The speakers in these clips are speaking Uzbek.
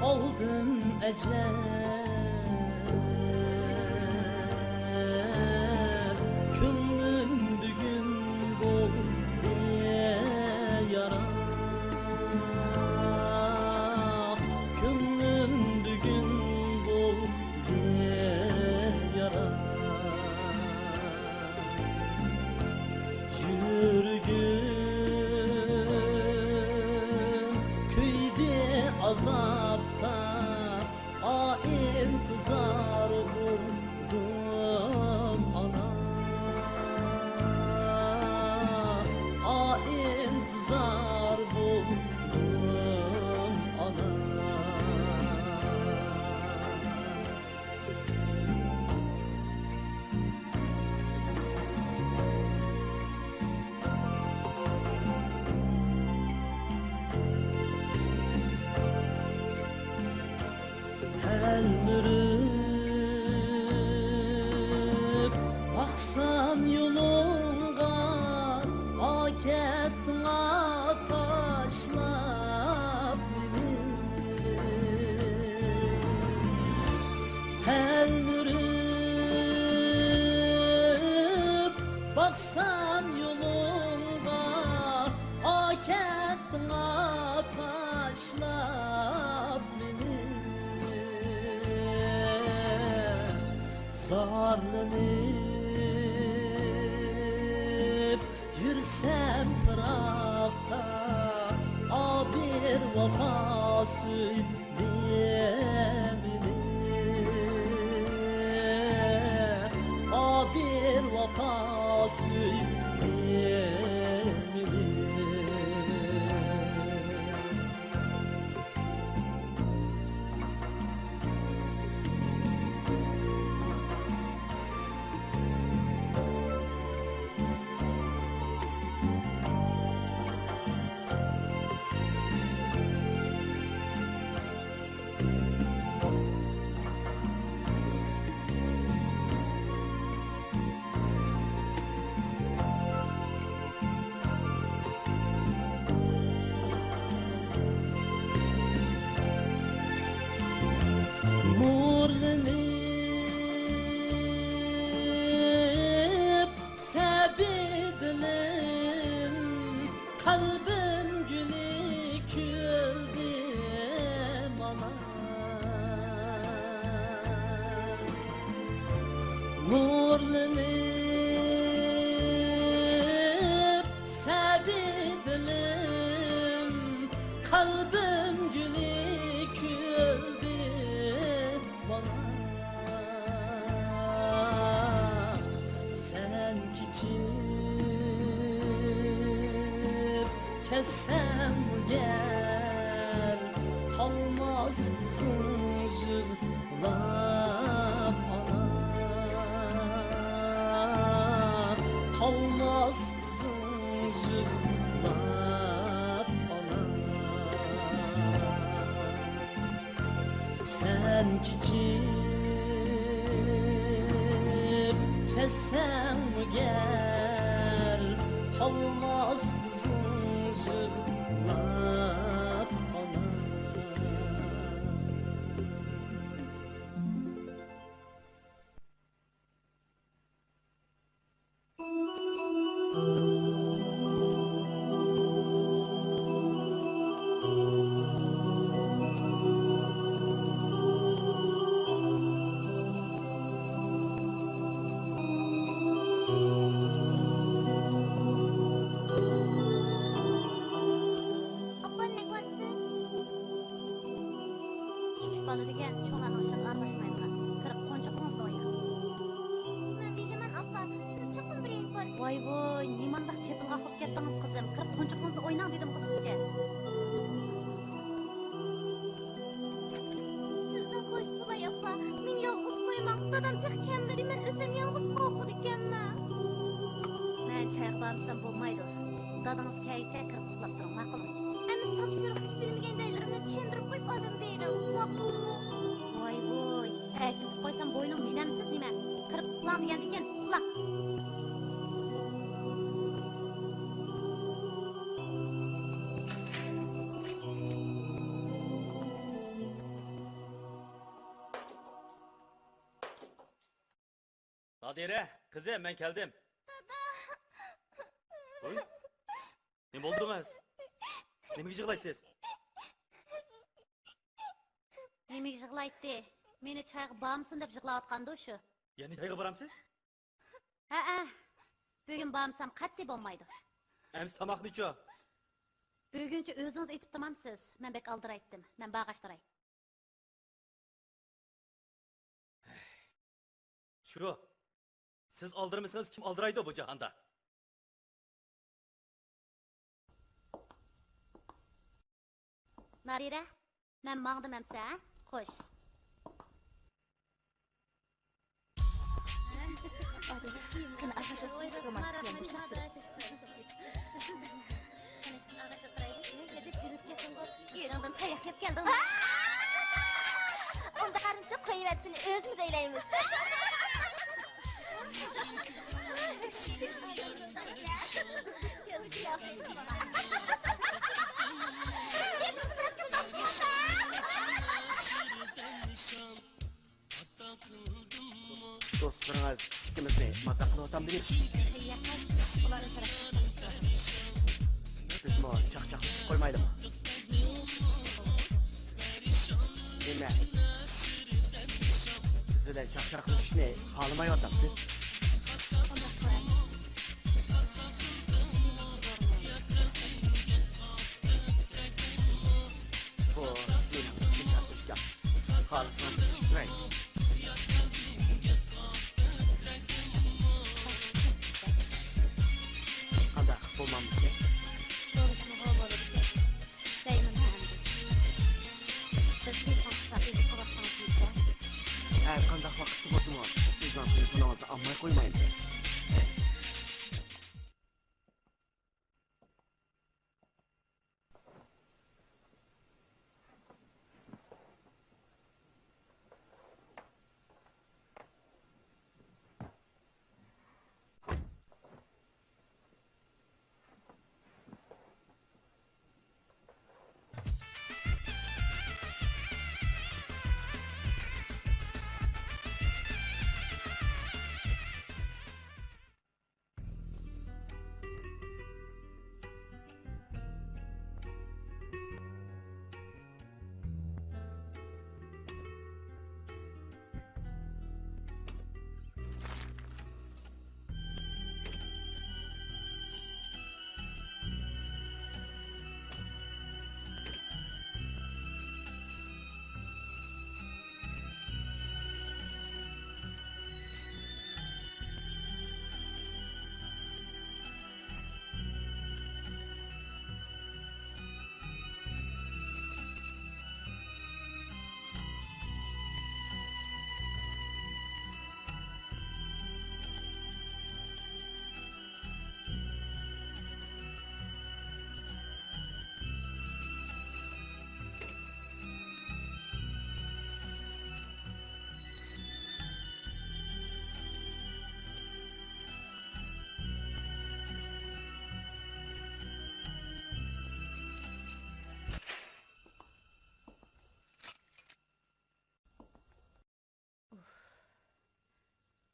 Aldım ecel Könlüm bugün bol diye yara Könlüm bugün bol diye yara Yürgün köyde azapta intizar buldum ana intizar buldum ana Telmürüp baksam yolunga aketna taşlap beni Telmürüp baksam yolunga aketna taşlap beni Zarlanıp yürsem tarafta bir vapa söyleyemini bir vapa söyleyemini Nurlanıp sevidilim kalbim gülü küldüm ana Nurlanıp sevidilim kalbim gülü küldüm bana sen geçip kessem gel kalmaz zıncırlap ana kalmaz zıncırlap ana sen geçip kessem gel kalmaz zıncırlap ana Vay vay, nimandaq çetin qaqıb kettiniz kızım. Kırıp konçuqunuzda oynang dedim kız sizge. Sizden hoş bulay apa. Men yolguz koymak. Dadam pek kembedi. Men özüm yolguz qoqud ekenme. Men çayqlamsam bolmaydı. Dadınız kayça kırıp uxlap turun. Maqul. Emiz tapşırıq bilmegen jaylarimni tushundirib qo'yib odam beyrim. Maqul. Vay vay. Akiz qo'ysam bo'yning bilamsiz nima? Kırıp uxlang degan ekan. Uxlaq. Nadire, kızım ben geldim. Oy. Ne buldunuz? Ne mi yığılaysınız? Nemi yığılaydı? Meni çayga bağımsın dep yığılayotgandı şu. Yani çayga baramsız? Ha. Bugün bağımsam qat'i bolmaydı. Ems tamaklı ço. Bugünçe özünüz etip tamamsız. Men bek aldıraytdım. Men bağıştıray. Şuru. Siz aldırmışsınız kim aldıraydı bu cihanda? Narire, men mağdım emse ha? Koş. Kını arkadaşlar romantik yan boşaksın. Yerimden tayak yap geldin. Onda karınca koyuversin, özümüz eyleyimiz. Dostlarınız ikimizni mazak qilib o'tam dedi. Bizmi chaqchaqlashib qo'ymaydimi? Nima? Biz bilan chaqchaqlashishni xohlamayapsiz? Bu mening kim tartishgan. Xohlasan chiqmay. Qanday bo'lmamiz kerak? Doğrusunu havalı bir şey. Değilim hem de. Siz bir konuşsa bir kıvırsanız yeter. Her qanday vaqtda bo'lsa-mu, sizdan telefoningizni olmay qo'ymayman.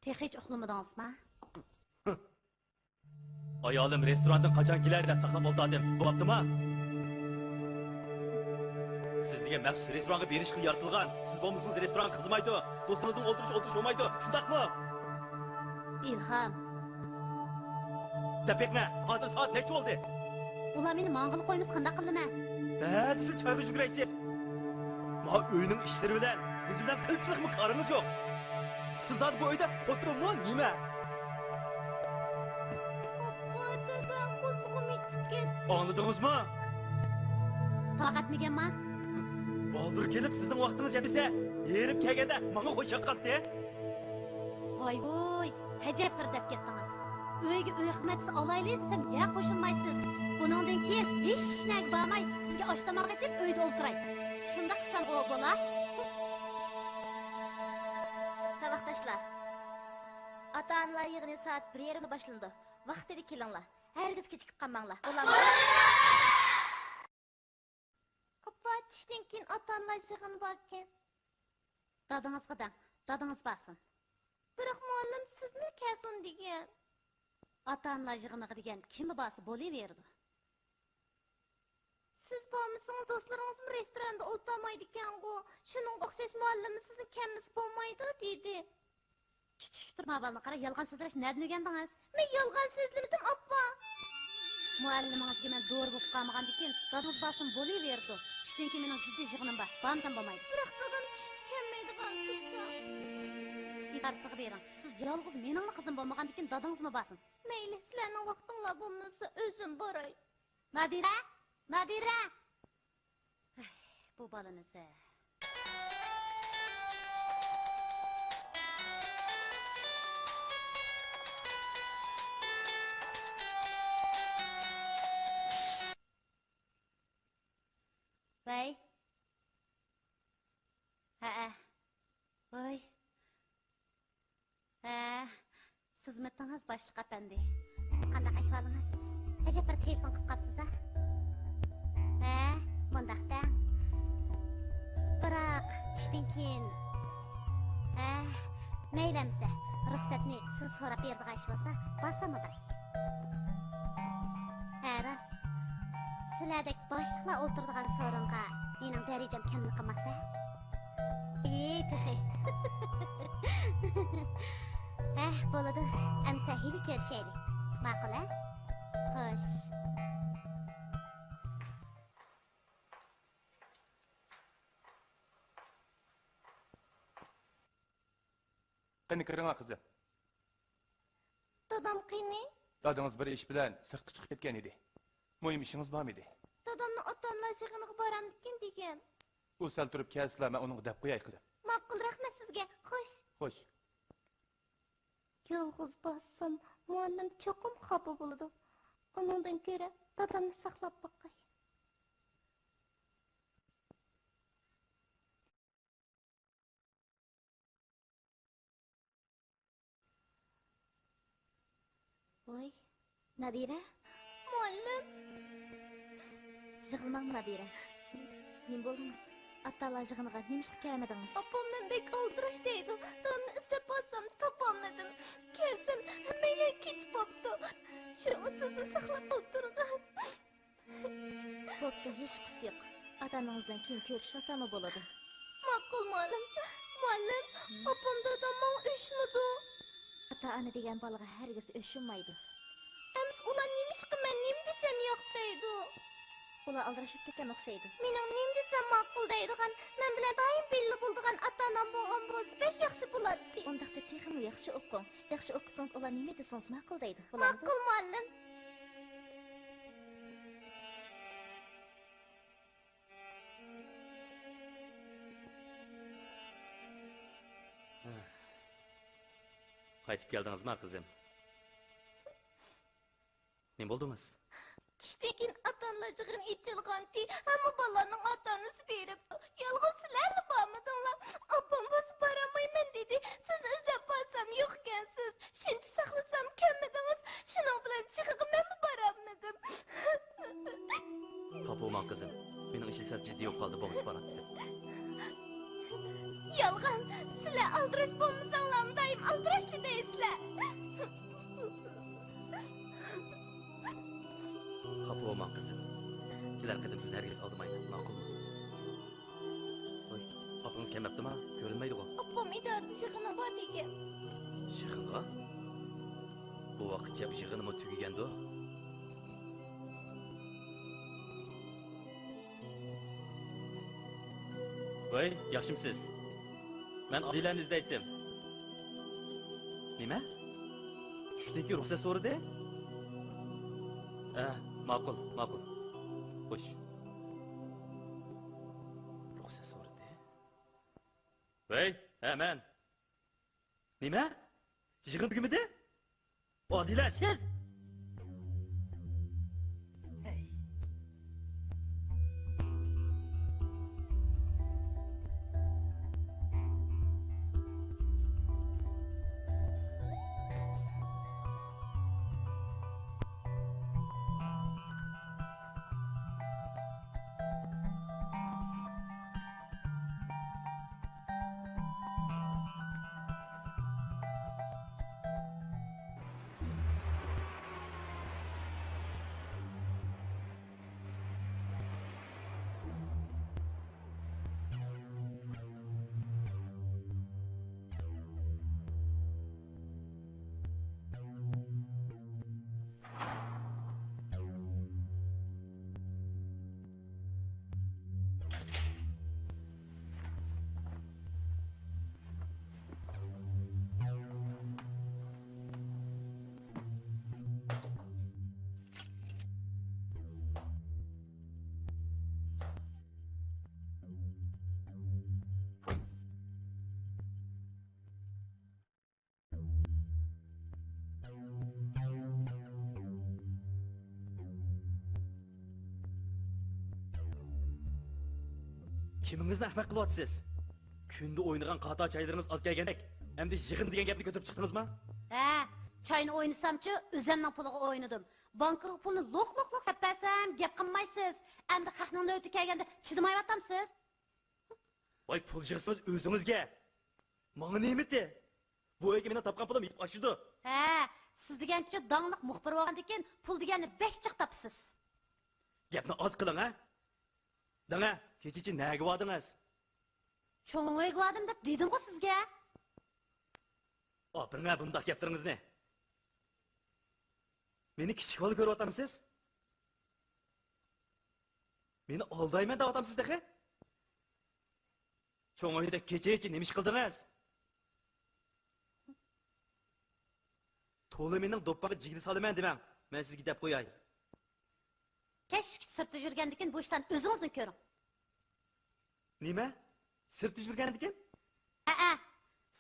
Tek hiç uxlamadınızmı? Ayalım restorandan kaçan giler dep saklap oldu adam. Bu yaptı mı? Siz diye məxsus restoranga beriş qil yaratılgan. Siz bolmuşsunuz restoran kızmaydı. Dostunuzun oturuş olmaydı. Şundak mı? İlham. Depekme. Hazır saat neçe oldu? Ulan beni mangılı koyunuz qanda qıldı mı? Siz çayga jügüreysiz. Ma öyünün işleri bilen, biz bilen kılçılık mı karınız yok. Siz adı bu öyde oturun mu? Nime? Baba dedem kuzğum içip gitti. Anladınız mı? Taqat megen ma? Baldır gelip sizden vaktiniz yemese, yerip kegede bana hoşak kattı. Voy voy, hecep bir dep kettiniz. Öyge öy xizmatchisi alaylı desem ya qo'shilmaysiz. Buningdan keyin hech narsa barmay sizga oshtamoq etib uyda o'ltiray. Shunda qilsam o bo'lar. Sabahdaşlar. Ata-onalar yig'ini soat 1:30 boshlandi. Vaqtida kelinglar. Hergiz kechikib qolmanglar. Bo'ladimi? Qoppa tushdan keyin ota-onalar yig'ini borkan. Dadingizga dang. Dadingiz borsin. Biroq muallim sizni kesin degan. Ata-onalar yig'iniga degan kimni bası bo'laverdi. Siz bormisingiz do'stlaringiz restoranda o'tirmaydi ekan-ku. Shuning o'xshash muallimi sizni kemmisi bo'lmaydi dedi. Kichik turma balni qara, yolg'on so'zlash nerdan o'rgandingiz? Men yolg'on so'zlamadim, appa. Muallimingizga men doğru bo'lib qolmagandan keyin dadingiz bosim bo'laverdi. Tushdan keyin mening jiddiy yig'inim bor. Bormsam bo'lmaydi. Biroq dadam tushdi kelmaydigan tutsa. İdarsiga bering. Siz yolg'iz mening qizim bo'lmagandan keyin dadingizmi bosin? Mayli, sizlarning vaqtinglar bo'lmasa o'zim boray. Nadira! Nadira! Bu balınızı. Bey. Oy. Siz mitiniz başlık efendi. Qanday ahvoling'iz? Acaba bir telefon qilib qolibsiz ha? Mundaqda. Biroq tushdan keyin maylamsa ruxsatni siz so'rab berdigan ish bo'lsa borsam o'tiray. Rost. Sizlardek boshliqlar o'tiradigan so'ringa mening darajam kamlik qilmasa? Tixi. Bo'ladi. Amsa hili ko'rishaylik. Ma'qul-a? Xo'sh. Qani kiring qizim. Dadam qani? Dadingiz bir ish bilan sirtqa chiqib ketgan edi. Muhim ishingiz bormi edi? Dadamni ota-onalar yig'iniga boramdikin degan. U sal turib kelsizlar, men uning deb qo'yay qizim. Ma'qul, rahmat sizga. Xo'sh. Xo'sh. Yolg'iz bossam, muallim cho'qim xafa bo'ladi. Undan ko'ra dadamni saqlab boqay. Voy, Nadira? Muallim. Yig'ilmang Nadira. Nima bo'ldingiz? Atalar yig'iniga nimishqa kelmadingiz? Opam men bek oldirish deydi. Dadamni izlab borsam topolmadim. Kelsam hammaga ketib qopti. Shuni sizni saqlab o'tirgan. Bo'pti, hech qisi yo'q. Ataningizdan keyin ko'rishmasam bo'ladi. Ma'qul muallim. Muallim, opam dadamga o'shmidi. Ata-ona degan bolaga hargiz o'shunmaydi. Ems ular nimishqa men nim desam yo'q deydi. Ular aldirashib ketgan o'xshaydi. Mening nim desam ma'qul deydigan, men bilan doim belli bo'ldigan ota-onam bo'lgan bo'lsa bek yaxshi bo'ladi. Undaqda texmi yaxshi o'qing. Yaxshi o'qisangiz ular nima desangiz ma'qul deydi. Ma'qul muallim. Qaytib keldingizmi qizim? Nima bo'ldingiz? Tushdan keyin ota-onalar yig'ini ichilganti, hamma bolalarning ota-onasi beribdi. Yolg'iz sizlarni bormidinglar? Opam bosib boramayman dedi. Sizni izlab borsam yo'q ekansiz. Shuncha saqlasam kelmadingiz. Shuning bilan chiqib men borolmadim. Topolman qizim. Mening ishim sal jiddiy bo'lib qoldi, bosib boradi. Yolg'on. Sizlar aldirash bo'lmasanglar, doim aldirashli deysizlar. Xafa bo'lma qizim. Kelar qadim sizni hargiz olmayman, ma'qulmi? Voy, opangiz kelmabdimi? Ko'rinmaydi-ku. Opam idorada yig'ini bor degan. Yig'inga? Bu vaqtcha yig'inimi tugagandi-ku. Voy, yaxshimisiz? Men Odilani izlaydim. Nima? Tushdagi ruxsat so'radi? Ma'qul, ma'qul. Xo'sh. Ruxsat so'radi. Voy, men. Nima? Yig'in tugimidi? Odila siz? Kimingizni ahmoq qilyapsiz? Kunda o'ynagan xato joylaringiz oz kelgandek, endi yig'in degan gapni ko'tarib chiqdingizmi? Ha, çayını oynasamçı özümden puluğa oynadım. Bankaga pulni loq sapasam gap qilmaysiz. Endi haqning navbati kelganda chidamayaptamsiz. Voy pul yig'sangiz o'zingizga. Menga nemati? Bu uyga meni topgan pulim yetib oshidi. Ha, siz degancha dangliq muxbir bo'lgandan keyin pul deganni bek chiq topsiz. Gapni oz qiling, ha? Dana, kechichi nega vordingiz? Cho'ng o'ygadim deb dedim-ku sizga. O'piringa bundoq gaplaringizni. Meni kichik bola ko'ryapsiz? Meni aldayman deyapsiz dahi? Cho'ng uyda kechichi nima ish qildingiz? To'la mening do'ppaga jigni solaman demang. Men sizga deb qo'yay. Keşke sırtı yürügendan keyin bu ishdan o'zingizni ko'ring. Nima? Sirtda yurgan ekan? Aa,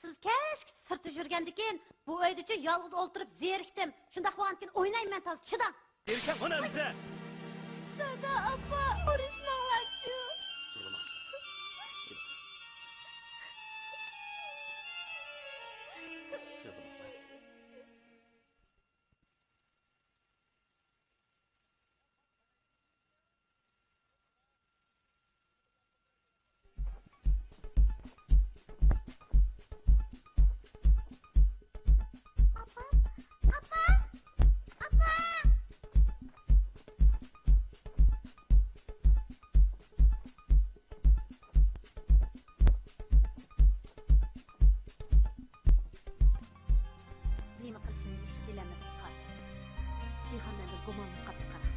siz keşke sırtı yürügendan keyin bu uyda yolg'iz o'ltirib zerikdim. Shundaq bo'lgandan keyin o'ynayman toz, chidang. Erkan ona bize. Dada, apa, urishmoqchi. Nima qilishini ish bilaman Qosim. Bexonada gumonga qattiq qara.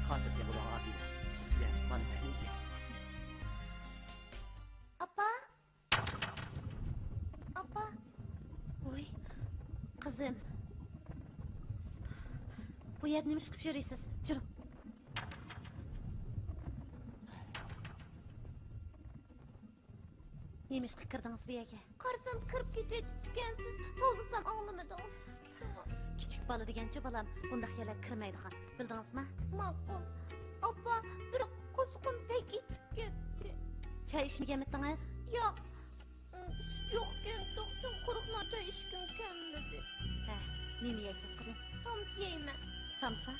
Xotirjam bo'ling Odila. Sizga mana nega? Apa? Apa? Oy, qizim. Bu yerda nima ish qilib yurasiz? Juring. Nima ish qilib kirdingiz bu yerga? Qarsam kirib ketayotgansiz, to'g'risam anglamadingiz. Kichik bola degancha bolam bundaq yerlarga kirmaydigan. Bildingizmi? Ma'qul. Apa, bir qo'sqim pek ichib ketdi. Choy ichmaganmidingiz? Yo'q. Yo'q, to'xtam quruqma choy ichgim kelmadi. Ha, nima yeysiz qizim? Samsa yeyman. Samsa?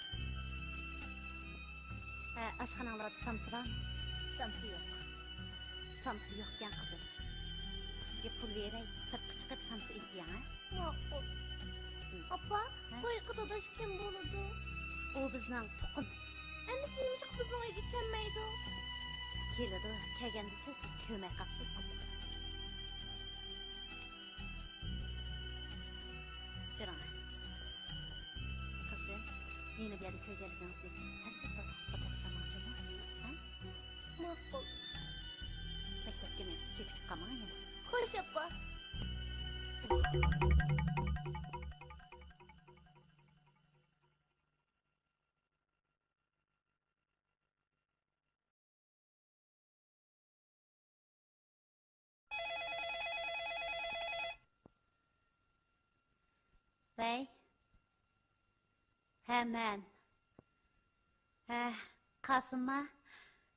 Ha, oshxonalarda samsa bormi? Samsa yo'q. Samsa yo'q ekan qizim. Sizga pul beray, sirtqa chiqib samsa ilib ha? Ma'qul. Apa, to'yga dodash kim bo'ladi? U bizning to'qimiz. Endi nima chiqib bizning uyga kelmaydi? Keladi, kelgandicha siz ko'may qolsiz qizim. Jiran. Qizim, meni bu yerga ko'rganligingizni tadbir to'xtamoqchimi? Ha? Ma'qul. Maktabga men kechikib qolmang yana. Xo'sh, apa. Bey. Hemen. Qasım'a.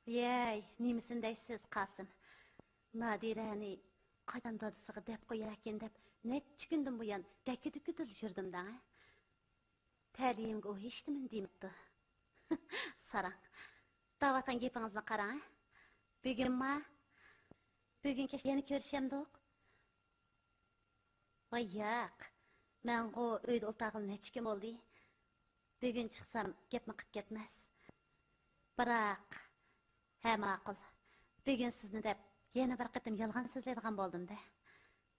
Yey, nemisin deysiz Qasım. Nadirani qachon dadisiga deb qo'yar ekan deb necha kundan buyon dakki-dukkidil yurdim da. Ta'limga u hech nima demibdi. Sarang. Davatan gapingizni qarang. Bugun kech yana ko'rishamdik. Voy yo'q. Men u uyda o'ltag'im necha kun bo'ldi. Bugun chiqsam gapni qilib ketmas. Biroq ha ma'qul. Bugun sizni deb yana bir qatim yolg'on so'zlaydigan bo'ldim-da.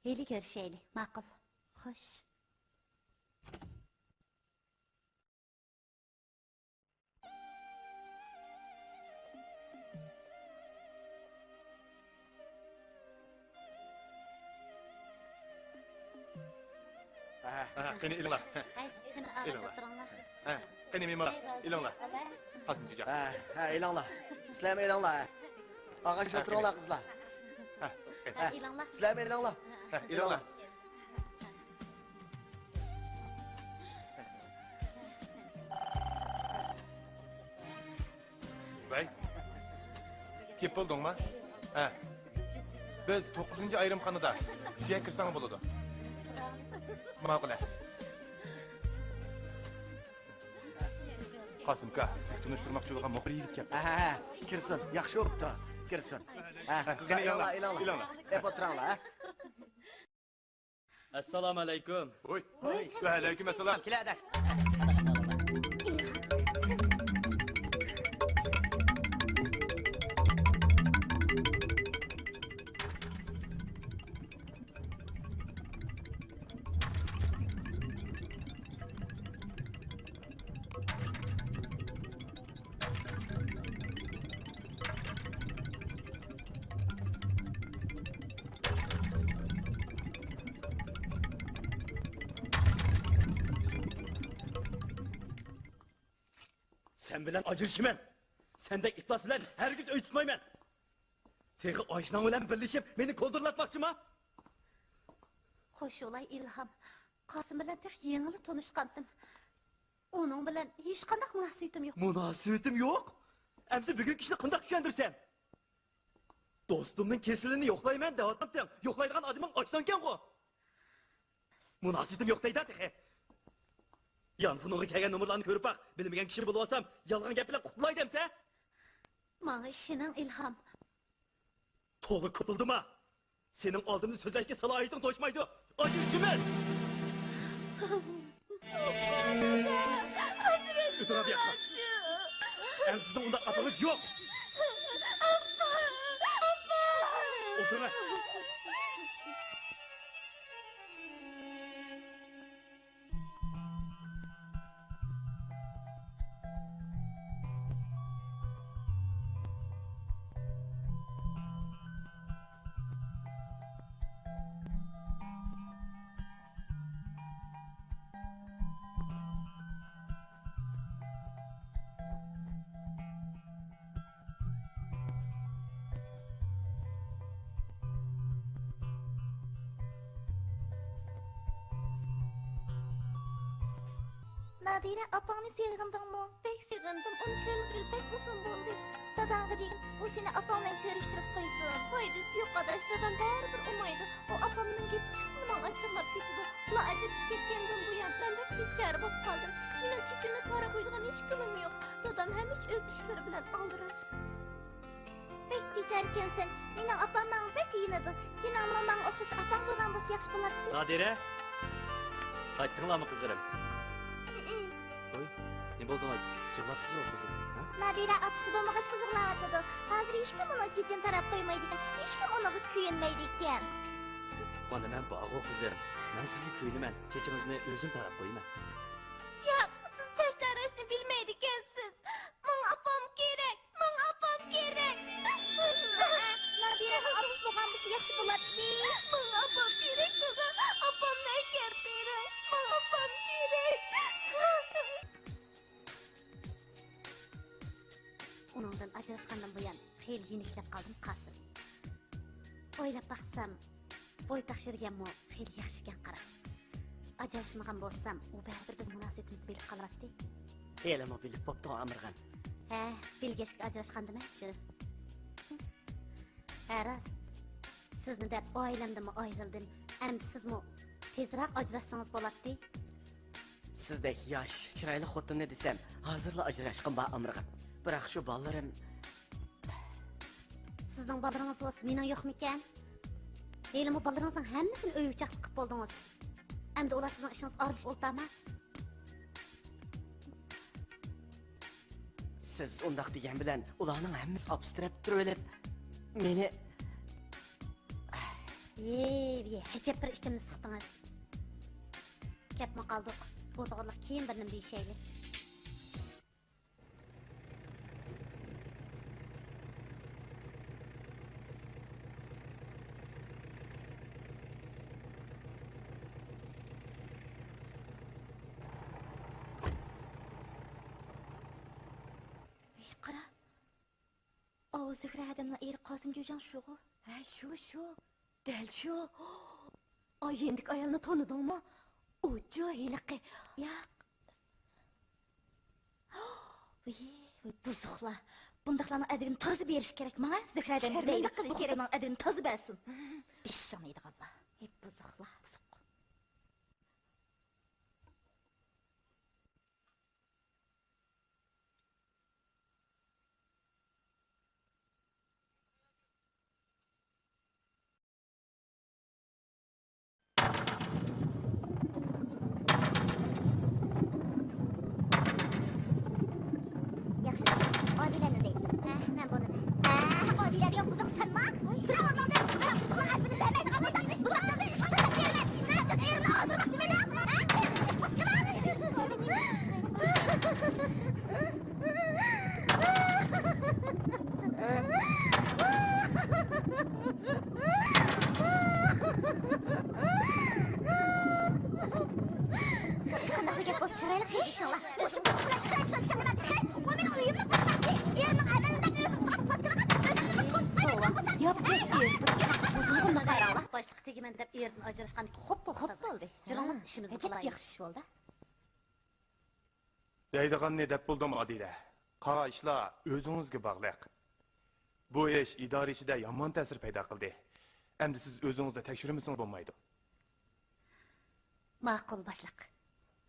Hali ko'rishaylik, ma'qul. Xo'sh. Qani ilinglar. Hay, qani aralashib turinglar. Qani memor, ilinglar. Hasan jo'ja. Ha, elanglar. Sizlar ham elanglar. Og'ashib turinglar qizlar. Ilinglar. Sizlar ham elanglar. Ilinglar. Bey. Kep buldun mu? He. Biz 9. ayrımxanada. Şeye kirsan buludu. Mağule. Qasımka, siz tunuşturmoqchi bo'lgan muxbir yigit kep. Ha, kirsin. Yaxshi o'pdi. Kirsin. Ha, qizlar ilanglar, ilanglar. ilanglar. O'tiringlar, ha. Assalomu alaykum. Oy. Va alaykum assalom. Kela adash. Sen bilen acırışımen. Sendek iflas bilen herkes öy tutmaymen. Teği aşnan bilen birleşip beni koldurlatmakçı mı? Hoş olay İlham. Qasım bilan tek yengili tanışqandım. Onun bilan hech qanday munosabatim yo'q. Münasibetim yok. Emsi bugün kişini kındak düşendirsen. Dostumun kesilini yoklayman da atmam. Yoklaydıgan adamın açlanken o. Münasibetim yok deydi teği. Yanfınığı kelgen numaralarını körüp bak. Bilmegen kişi bulup alsam yalgan gep bilen kutulay demse. Manga işinin İlham. Toğlu kutuldu mu? Senin aldığın sözleşke salahiyetin toşmaydı. Acırışımen. Ötür abi yakma. Emsizde onda atanız yok. Otur lan. Nadine apangni sevgindingmi? Pek sevgindim. Onu ko'rmagil pek uzun bo'ldi. Dadamga degin, u seni apangdan ko'rishtirib qo'ysin. Foydasi yo'q adash, dadam baribir umaydi. O apamning gapi chiqsin, menga achchiqlab ketdi. Ular ajrashib ketgandan buyon men bek bechora bo'lib qoldim. Mening chichimni tora qo'ydigan hech kimim yo'q. Dadam hamisha o'z ishlari bilan aldirash. Bek bechora ekansan. Mening opam menga bek kuyinadi. Sening mamanga o'xshash opang bo'lgan bo'lsa yaxshi bo'lardi. Nadire. Qaytdinglar mı kızlarım? Oy, ne buldunuz? Şıklapsız ol kızım. Ha? Nadira apisi bo'lmag'ach qiziqlayotdi. Hozir hech kim uni chichini tarab qo'ymaydi ekan. Hech kim uniga kuyinmaydi ekan. Bana ben bağlı kızlarım. Ben sizga kuyunaman. Çeçimizni özüm taraf koyayım. Yo'q, siz chash tarashni bilmaydi ekansiz. Menga opam kerak. Menga opam kerak. Nadiraga apis bo'lgan bo'lsa yaxshi bo'lardi. Menga opam kerak qizi. Opamni akar bering. Menga opam kerak. Onundan ajrashgandan buyon xeyli yeniklab qoldim Qasim. O'ylab baxsam, bo'y taqshirganmi xeyli yaxshi ekan qara. Ajrashmagan bo'lsam, u baribir biz munosabatimizni bilib qolyapti. Elimi bilib bo'pti Amirg'an. Ha, bilgachga ajrashgandimi shu? Aras, sizni deb oilamdanmi ayrildim. Endi sizmi tezroq ajrashsangiz bo'ladi. Sizdek yosh, chiroyli xotinni desam, hozirla ajrashqim bor Amirg'an. Biroq shu bolalarim Sizning bolalaringiz bo'lsa, mening yo'qmikan? Elimi bolalaringizning hammasini uy uchoqlik qilib bo'ldingiz. Endi ular sizning ishingiz aralashib o'ltamas. siz undaq degan bilan ularning hammasi abstrakt turib meni Ye, hechap bir ichimni siqdingiz. Ketma qoldik. Bu to'g'riliq keyin bir nima deyishayli. Qara. O Zühre adamla eri Qasım Jo'jan shugu. Ha, shu. Dal shu. Ay, yendik ayolni tanidingmi? U joyliqi. Yo'q. Buzuqlar. Bundaqlarning adını tozı beriş kerak mana. Zöhrədən Şərməndə deyil. qilish Bu kerak. xotinin adını tozı bəsin. İş canıydı valla. Hep buzuqlar. Yaxşı, abiləriniz deyil. Mən bunu. Abilər yox, buzuqsanma. Tura ormanda. Mən buzuqlar adını verməydi. Qamaydan buzuqlarda iş qıtırıb verməm. Mən de erini aldırmaq seni. Qanaqlı gep olsa çıraylı xeyr inşallah. Boşum buzuqlar çıraylı şanına dixi. O meni uyumlu tutmaqdı. Erinin əməlində özüm tutup patkılamaq. Özümünü tutmayın. Yap geç Buzunu bundan qayralı. Başlıq tegimən dep erdən ajrashqan hop oldu. Juralım işimizni qılayın. Yaxşı iş oldu. Deydiğen ne dep buldum Adile. Qa işla özünüzge bağlıq. Bu iş idare içide yaman təsir payda qıldı. Endi siz özünüzde tekşürümüsünüz bulmaydı. Maqul başlıq.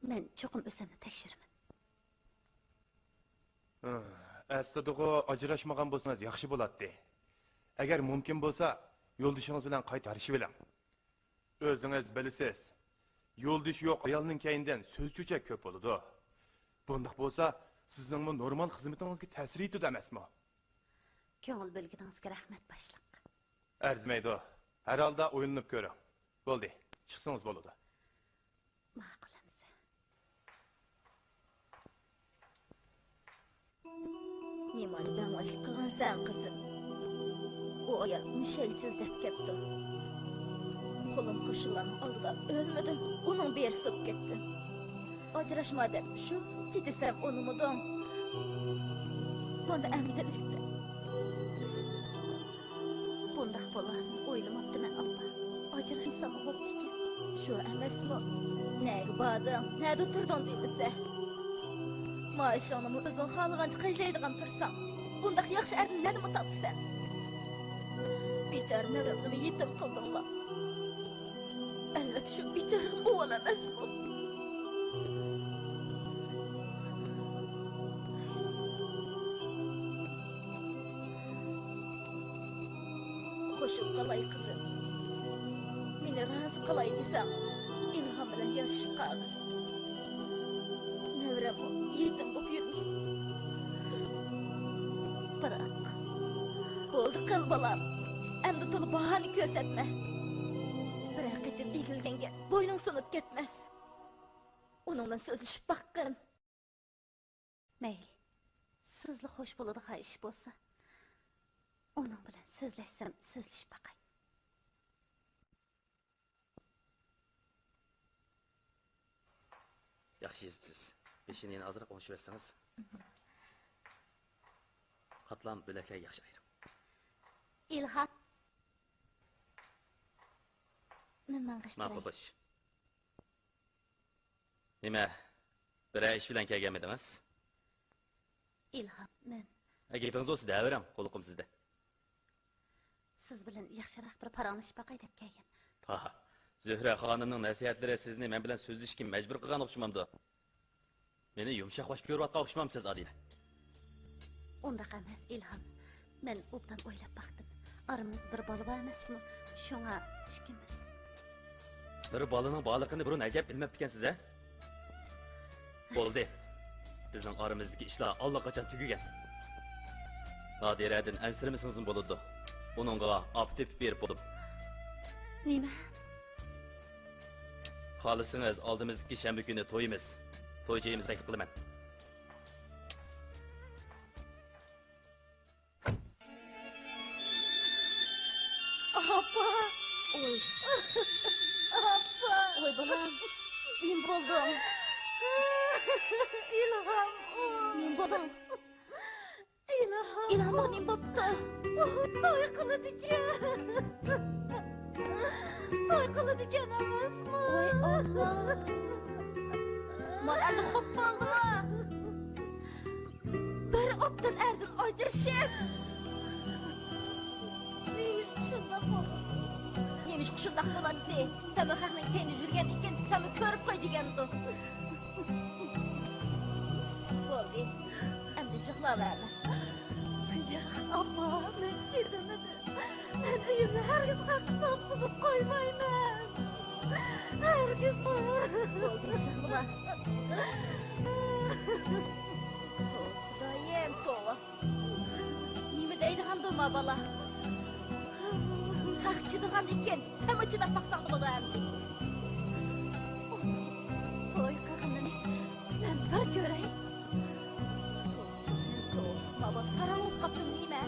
Mən çoxum özümni tekşirimin. Əslidəği acıraşmağan bolsanız yaxşı bolatdı. Eğer mümkün bolsa, yolduşunuz bilen qaytarışı bilen. Özünüz bilisiz. Yolduş yok ayalının keyinden söz çöçek köp oludu. Bundaq bolsa, sizin bu normal hizmetinizge təsir etdi demesmi? Köngül bölgünüzge rahmet başlıq. Ərzmeydi o. Herhalde oyunlup görün. Boldu. Çıksınız boludu. Maqul əmsə. Nimaç ben başlık qılğan sen kızım. O ayal müşel çizdep kepti. Kolum koşulanın aldıda ölmeden onun bir sıp gitti. Acıraşma dep şu, cidisem onu mudum. Bunda əmiden ülkte. Bundaq bolarını oylamapdı mən Allah. Ajrashsam boptu ki. Şu əməsmi? Nəyə badın, nədə oturdun deyilsə? Maaşı onu özün xalığanca qıjlaydıqan tursan. Bundaq yaxşı ərini nədə mi tapdı sən? Biçar nəvrəmini yetim qıldınla. Əlbət şu biçarın oğul əməsmi? Hoşum qalay kızım. Meni razı qalay desem, ilham bilen yarışıp qalır. Nevrem o, yetim bop yürmüş. Bırak. Oldu kıl balam. Emdi tolu bahani kösetme. Bırak etim ilgilgenge boynun sonup gitmez. Onunla sözleşip bakkın. Meyli. Sizli hoş buluduğu iş bolsa. Onun bilen sözleşsem sözleşip bakay. Yaxşı yazıpsız. Beşini yine azırak konuşup etseniz. Katlam bölekler yaxşı ayrım. İlham. Men mangıştıray. Maqul boş. Nime? Bir iş bilen kelgemediniz. İlham, men Gepiniz olsa devirem, kolukum sizde. siz bilen yaxşıрақ bir paranışıp bakay dep kelgen. Ha, Zöhre Hanım'ın nasihatleri sizni men bilen sözleşkin mecbur kılgan okşumamdı. Meni yumşak baş görüp atqa okşumam siz Adile. Ondaq emas İlham. Men obdan oylap baktım. Aramız bir balı var emasmi? Şoňa işkimiz. Bir balının balıkını burun acep bilmeptiken size. Oldu. Bizning aramızdaki işler allaqachon tugigan. Nadiradin ensirimisinizin boludu. Onunla aptip berip bolum. Nima? Xalısınız aldığımızdaki şembe günü toyimiz. Toyacağımız teklif kılıman. Apa! Oy! Apa! Oy balam! Men boldum! İlham! Men boldum! İlham! İlham o nem boptu! Toy kılıdıken! Toy kılıdıken emasmi? Oy Allah! Man endi hop boldi. bari obdan erdin ajrashib. Neymiş shundoq bo'ldi? Neymiş shundoq bo'ladi? Samarqandning teni yurgan ekan, seni ko'rib qo'y degandim. Bo'ldi. Endi yig'laverma. Ya appa, men chidamadim. Men uyimni hargiz qattiq topqizib qo'ymayman. Hargiz. Bo'ldi, yig'la. Xudoyim, to'g'ri. Nima deydigan doma bola? Haq chidigan ekan, sen chidab baqsang bo'ladi endi. To'y qilganini men bir ko'ray. Baba, sarang bo'lib qoldim nima?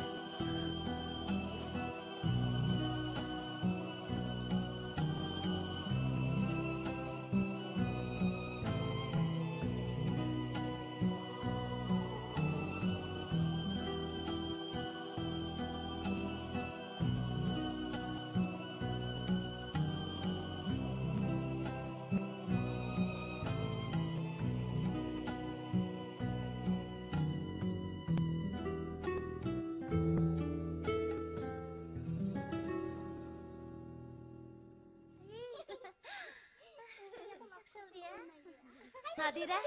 Nadire.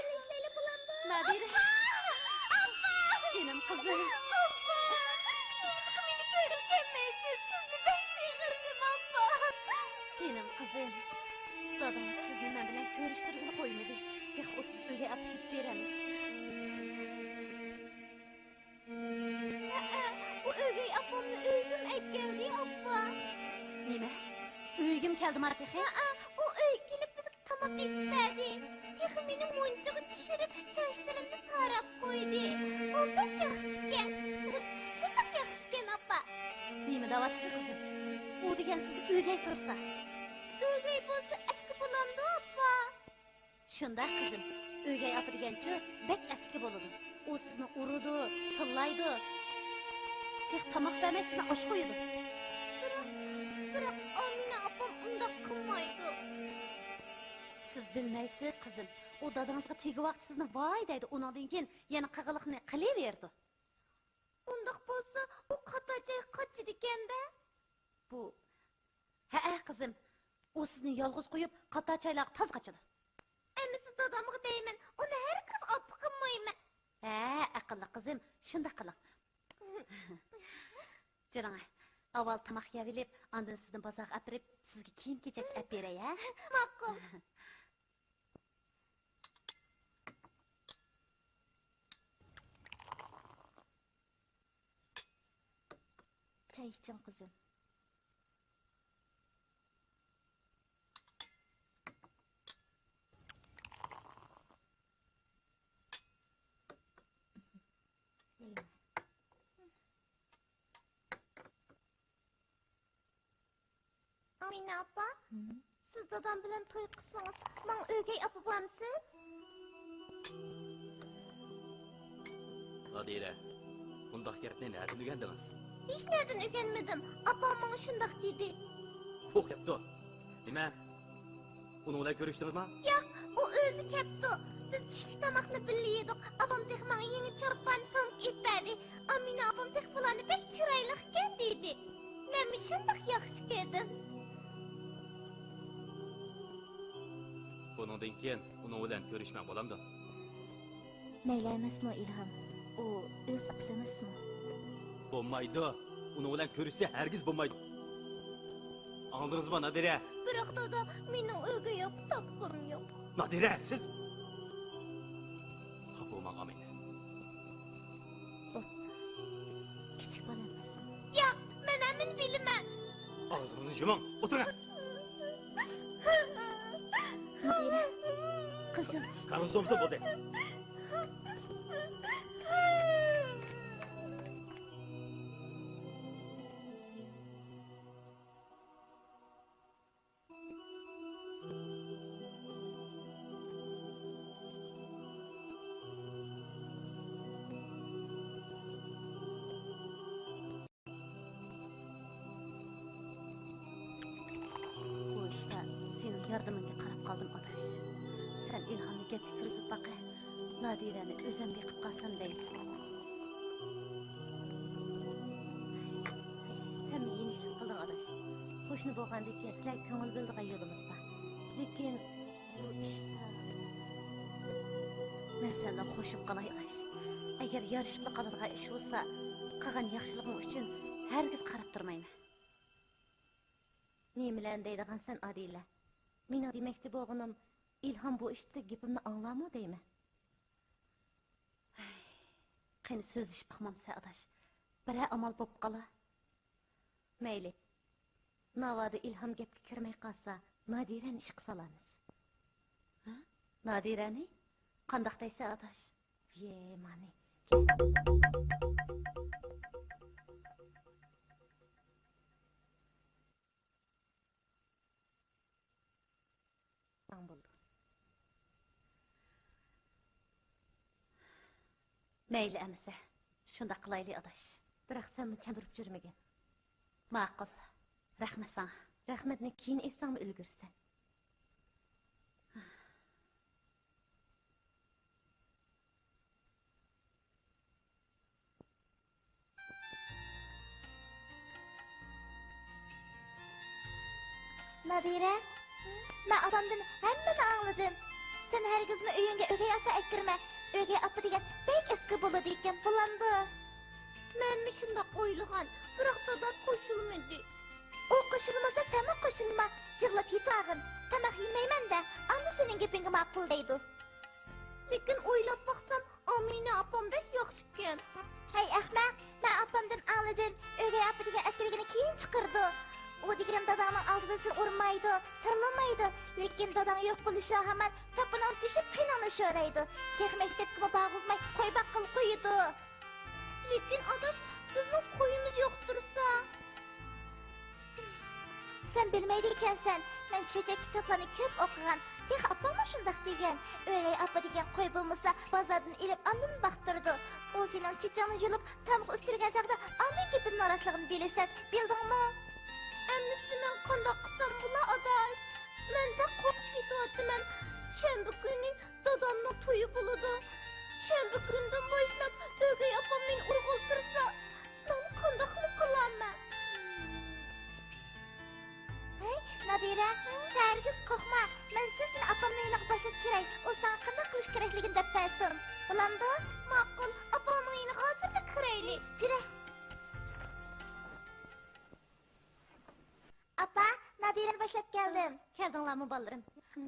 Nadire. Canım kızım. Hiç beni görülgemezsin. Sizni ben sığırdım abba. Canım kızım. Dadam sizni ben bilen görüştürgülü koymadı. Tek o siz öyle atıp veremiş. Bu ögey abamla öygüm geldi abba. Nime? Öygüm geldim artık. O öy gelip bizi tamam etmedi. Texmini moncağı düşürüp çaşlarımda tarap koydu. O pek yakışken. Şundak yakışken abba. Nime davatsız kızım? O degen sizge ögey tursa. Ögey bolsa eski bulamdı abba. Şundak kızım. Ögey apı degen çö bek eski boludu. O sizni urudu, tıllaydı. Tek tamak vermesine aşk koydu. Bırak Amine abam unda kılmaydı. Siz bilmeysiz kızım. O dadanızga tegi vaqt sizni vay deydi. Ondan keyin yana qig'iliqni qilaverdi. Undaq bo'lsa, u qatacay qachidi ekanda? Bu ha kızım. O sizni yolg'iz qo'yib, qatachaylar taz qachidi. Emisi dadamga deyman, uni har qiz oppi qilmayman. Aqlli qizim, shunda qiling. Jarang. Avval tamaq yeyilib, ondan sizni bozorga apirib, sizga kiyim-kechak olib beray, ha? Ma'qul. Çay için kızım. Amine abba, siz dadam bilen toy kısınız. Bana ögey apabamsız? Nadire, bundaq gapni nereden öğrendiniz? Hiç nereden öğrenmedim. Abam bana şundak dedi. Yo'q debdi. Nima? Uni bilan ko'rishdingizmi? Yo'q, o o'zi kepti. Biz tushlik tomoqni birga yedik. Abam tek menga yangi chorpan so'm ipadi. Amina abam tek bularni bek chiroyli ekan dedi. Men shundoq yaxshi edim. Bundan keyin uni bilan ko'rishman bo'lamdi. Mayli emasmi Ilhom? U o'z apsi emasmi? Bo'lmaydi. Uni bilan ko'rishsa hargiz bo'lmaydi. Anladingizmi, Nadira? Biroq dada, mening o'g'ay yo'q, topqim yo'q. Nadira, siz Xapo'man Amina. Kichik bola emasmi? Yo'q, men amin bilaman. Og'zingizni yuming, o'tiring. Nadira, qizim. Qani so'msa bo'ldi. Bu işte senin yardımına qarab qaldım adaş. Sen İlham'ı gap fikir uzib baqa. Nadirani o'zim beqib qalsam deydi. qo'shni bo'lgandan keyin sizlar ko'ngil bildigan yo'limiz bor. Lekin bu ishda masala qo'shib qolay ash. Agar yarışib qoladigan ish bo'lsa, qilgan yaxshiligim uchun hargiz qarab turmayman. Nimalar deydigan sen Adila? Mening demoqchi bo'lganim İlham bu ishda gapimni anglarmi deyman. Qani so'zlashib qolmamsa adash. Bir amal bo'lib qola. Mayli. Navada İlham gapga kirmay qolsa, Nadirani ish qilamiz. Ha? Nadirani? Qandoq deysa adash? Ye, mani. Bo'ldi. Mayli amsa. Shunda qilayli adash. Biroq sen meni chamburib yurmagin. Ma'qul. Rahmat sana. Rahmatni keyin aytsangmi ulgursan. Nadira, ben adamdan hemmeni anladım. Sen herkesini uyunga ögey apa ektirme. Ögey apa degan pek eski boladı iken bulandı. Ben mi şundak oyluğan, bırak da koşulmadı. O koşulmasa sen mi koşulma? Yığılıp yitağın. Tamak yemeymen de, anne senin gepingi makbul deydu. Lekin oylap baksam, Amine apam bek yakışıkken. Hey Ahmet, ben apamdan anladım. Ögey apa degan eskiligini keyin çıkırdı. O diyen dadamın aldığı sen urmaydı, tırlamaydı. Lekin dadan yok buluşu hemen tapınan düşüp kıynanışı öyleydi. Tek mektepkime bağızmay koy bakkal koyudu. Lekin adaş bizim koyumuz yoktursa. Sen bilmeydiyken sen, ben çocuk kitaplarını köp okuyan. Tek apama şundak degen. Öyle apa degen koy bulmasa bazardan ilip annem baktırdı. O senin çiçeğini yılıp tamık üstürgen çağda anne gibinin arasılığını bilirsen, bildin mi? Emmisi men qandaq qilsam bula adaş. Men bak qo'rqib ketyapman. Shanba kuni dadamning to'yi bo'ladi. Shanba kundan boshlab o'gay opam meni uyg'ottirsa, men qandaqmi qilaman? Hey, Nadira, hargiz qo'rqma. Men seni opamni yana boshlab kiray. O sana qanday qilish kerakligini deb bersin. Bo'landi? Ma'qul, opamni yana hozirda kirayli. Jira. Apa, Nadire'ni başlap geldim. Keldinglarmi bolalarım?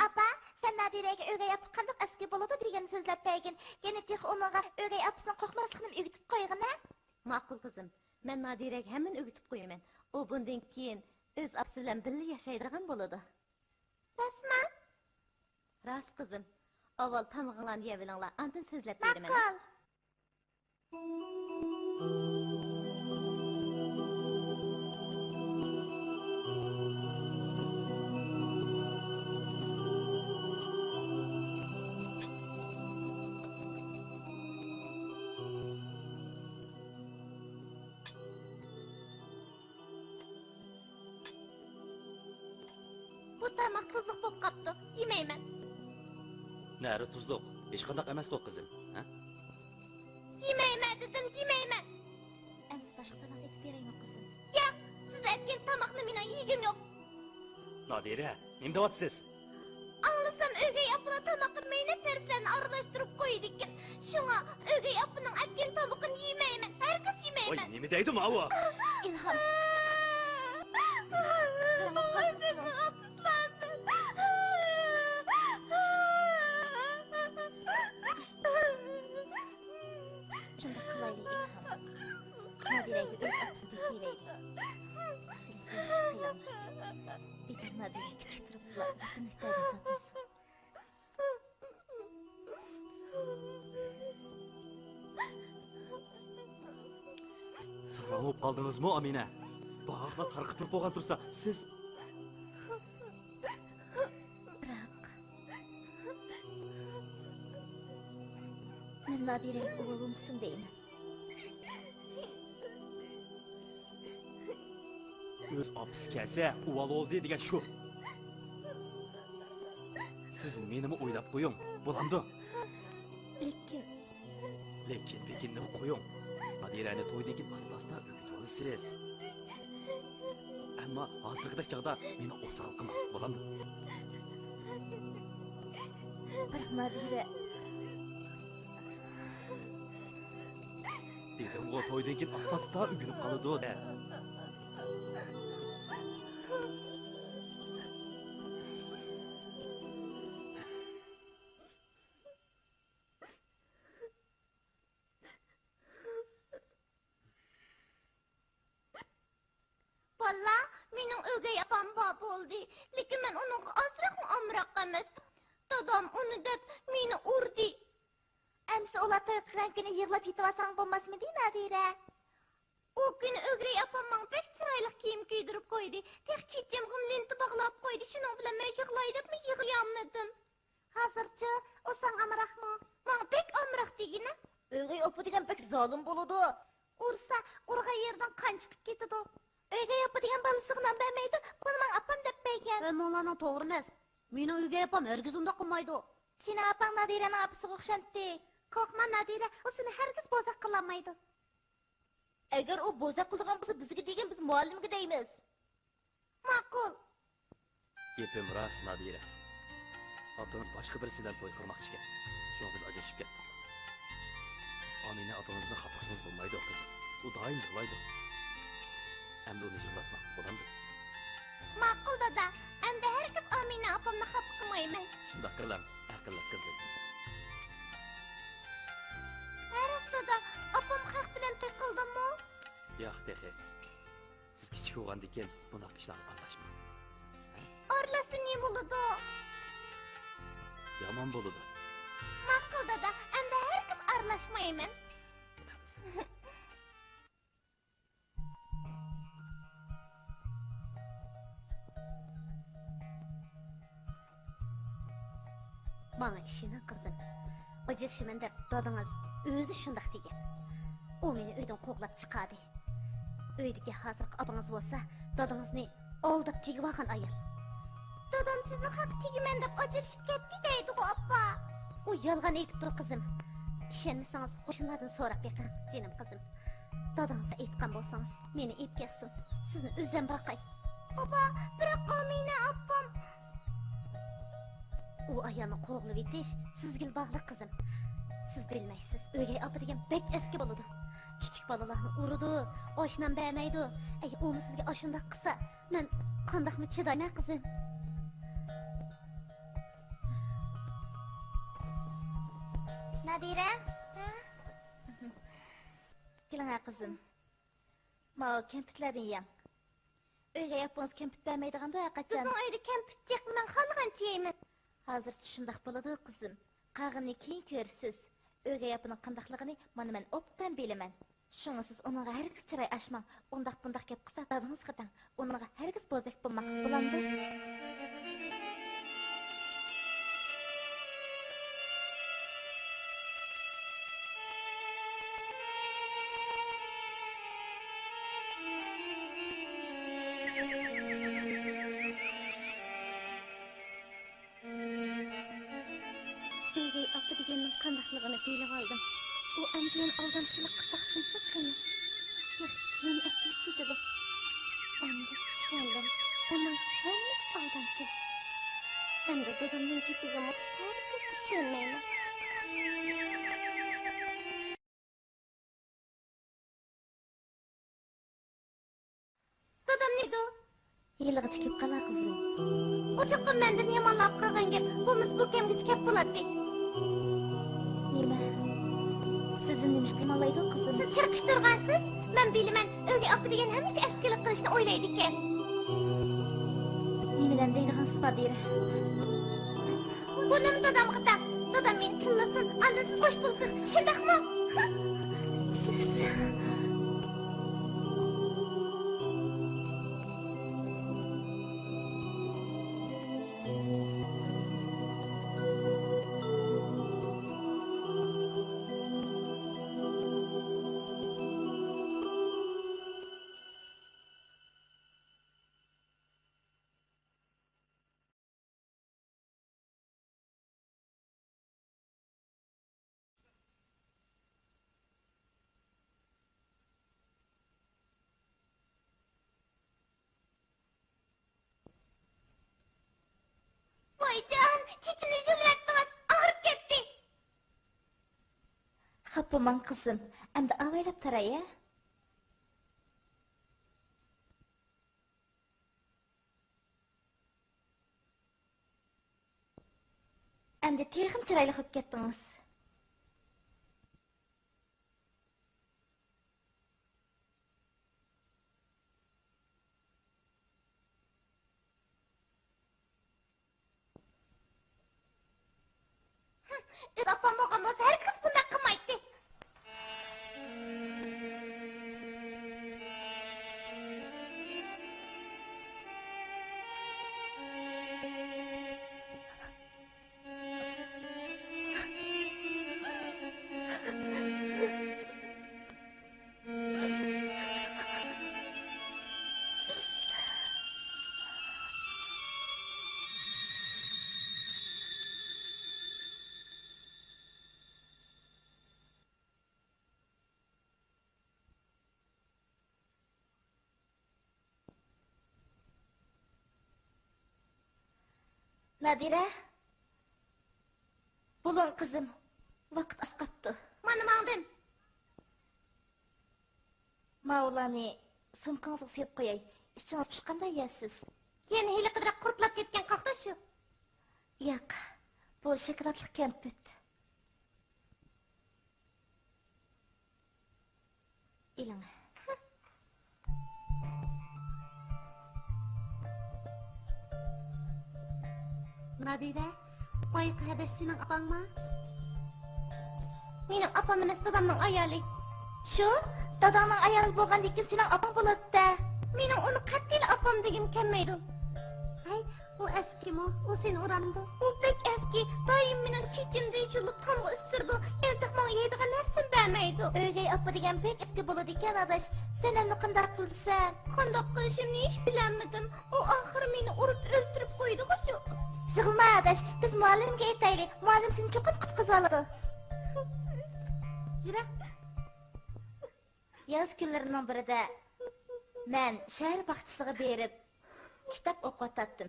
Apa, sen Nadire'ga o'gay apı qandoq eski bo'ladi deganini so'zlab bergin. Yana tex unaga o'gay apısini qo'rqmasligini o'rgatib qo'ygin, ha? Ma'qul qizim. Men Nadirega hamman o'rgatib qo'yaman. U bundan keyin o'z apsi bilan birga yashaydigan bo'ladi. Rasman? Rost qizim. Avval tamog'inglarni yeb olinglar, andin so'zlab beraman. Ma'qul. Bu tamak tuzluq bo'lib qapti. Yemeyman. Nari tuzluq. Hech qanday emas to'q qizim, ha? Yemeyman dedim, yemeyman. Ems boshqa tamoq etib beraymi qizim? Yo'q, siz aytgan tamoqni men yegim yo'q. Nadira, nima deyapsiz? Anlasam o'gay apına tamoqni meni perslarni aralashtirib qo'ydi ekan. Shunga o'gay apının aytgan tamoqini yemeyman. Herkes Voy, yemeyman. nima deydi ma'vo? İlham. Shunda qilaylik İlham. Nadirega o'z apsini beraylik. Aslida qilaman. Lekin Nadira kichik turib butun iqtidorni topmasin. Sarg'anib qoldingizmi, Amina? Bag'la tarqitib bo'lgan tursa, siz Biroq men Nadiraga o'g'limsin deyman. o'z opisi kelsa, uval oldi degan shu. Siz menimi o'ylab qo'ying, bo'landi. Lekin bekinni qo'ying. Nadirani to'ydan keyin asta-asta o'rgatib olasiz. Ammo hozirgidek chog'da meni o'sal qilma, bo'lamdi? Biroq Nadira, Dedim, o to'ydan keyin asta-asta o'ginib qoladi. Valla, mening o'gay opam bor bo'ldi. Lekin men uningga ozroq amroq emas. Dadam uni deb meni urdi. Amsi ular to'y qilgan kuni yig'lab yetivasang bo'lmasmidi, Nadira? O kuni o'gay opam menga pek chiroyli kiyim kiydirib qo'ydi. Tek chetimga lenta bog'lab qo'ydi. Shuning bilan men yig'lay deb yig'layolmadim. Hozircha o senga amroqmi? Menga pek amroq degina. O'gay opa degan pek zolim bo'ladi. Ursa, urgan yerdan qon chiqib ketadi. O'gay opa degan balasiga bermaydi. Buni men opam deb bergan. Mo'lani to'g'ri emas. Meni o'gay opam hargiz unda qilmaydi. Seni opang Nadirani opasiga o'xshatdi. Qo'rqma Nadira, u seni hargiz bo'zaq qilolmaydi. Agar u bo'zaq qilgan bo'lsa, bizga degan biz muallimga deymiz. Ma'qul. Epim rost, Nadira. Otangiz boshqa birisi bilan to'y qilmoqchi ekan. Shunga biz ajrashib ketdik. Siz Amina otangizni xafasingiz bo'lmaydi, qiz. U doim yig'laydi. Endi uni yig'latma, bo'lamdi? Ma'qul dada. Endi hargiz Amina opamni xafa qilmayman. Shundoq qilam, aqlli qizim. Dada, opam haq bilan to'y qildimi? Yo'q, tehe. Siz kichik bo'lgandan keyin bunaqa ishlarga aralashma. Orlasi ne bo'ladi? Yomon bo'ladi. Ma'qul dada, endi hargiz aralashmayman. Bana işinin kızım. Acırshiman deb dadingiz o'zi shundoq degan. U meni uydan qo'g'lab chiqadi. Uydagi hozirgi opangiz bo'lsa, dadingizni aldab tegib olgan ayol. Dadam sizni haq tegiman deb ajrashib ketdi deydi ku oppa. U yolg'on aytibdi qizim. Ishonmasangiz qo'shnilardan so'rab beqing, jinim qizim. Dadingiz aytgan bo'lsangiz, meni ep ketsin. Sizni o'zim boqay. Oppa, biroq Amina opam. U ayolni qo'g'lab etish sizga bog'liq qizim. Siz bilmaysiz, o'gay opa degan bek eski bo'ladi. Kichik bolalarni urudi, oshnam bermaydi. Ey, u sizga oshundoq qilsa, men qandoqmi chidayman qizim? Nadira? Keling qizim. Ma kempitlardan yem. O'gay opangiz kempit bermaydiganda qachon? Bizning uyda kempit yo'q, men xohlagancha yeyman. Hozircha shundoq bo'ladi qizim. Qag'inni keyin ko'rsiz. O'gay opaning qandaqligini mana men obdan bilaman. Shunga siz uningga hargiz chiray ashmang. Undaq bundaq gap qilsa, dadingiz qatang. Uningga hargiz bo'zak bo'lmoq bo'lamdi. O'gay opa deganning qandaqligini bilib oldim. U andiyon aldamchilik qilmoqchi qiyin. Keyin aytib ketdi. Endi tushundim. Uning hammasi aldamchi. Endi dadamning gapiga hargiz ishonmayman. Dadam ne dedi? Yilg'ich kelib qolar qizim. Uchoqqa mendan yomonlab qolgan gap. Bo'lmasa bu kamgich gap bo'ladi. Nima? Sizni nima qimalaydi qizim? Siz chirqishtirgansiz. Men bilaman, o'gay opa degan hamisha eskilik qilishni o'ylaydi ekan. Nimadan deydigansiz Nadira? Bunun dadamga da. Dadam meni tillasin, andan siz xo'sh bo'lsin. Shundaqmi? Siz Bo'pman qizim. Endi avaylab taray, ya. Endi texim chiroyli bo'lib ketdingiz. Apam olgan olsa herkes bundan kılmaydı. Nadira. Bulun kızım. Vakit az kaptı. Manım aldım. Mavlani, sumkanızı sevip koyay. İçiniz pişkanday yesiz. Yeni hili kıdrak kuruplap ketken kalktı şu. Yok, bu şokoladlı kempüt. İlin. Nadire, bayık heves senin apan mı? Benim apam enes dadamның ayarlı. Şu, dadamın ayarlı boğan dikin senin apan buladı da. Benim onu katliyle apam degim kelmeydi. Hay, o eski mi? O seni urandı. O pek eski. Daim benim çiçimden şulup tamga ısırdı. Evde bana yediğen nersin vermeydi. Ögey apa degen pek eski buladı iken adaş. Sen emni kındak kılsan. Kandak kılışım ne iş bilemedim. O ahır beni urup öldürüp koydu kuşu. Sıkılma adaş, biz muallimge etayli. Muallim seni çok kıtkız aladı. Yürü. Yaz günlerinden biri de men şehir bahçesiga berip kitap okuatattım.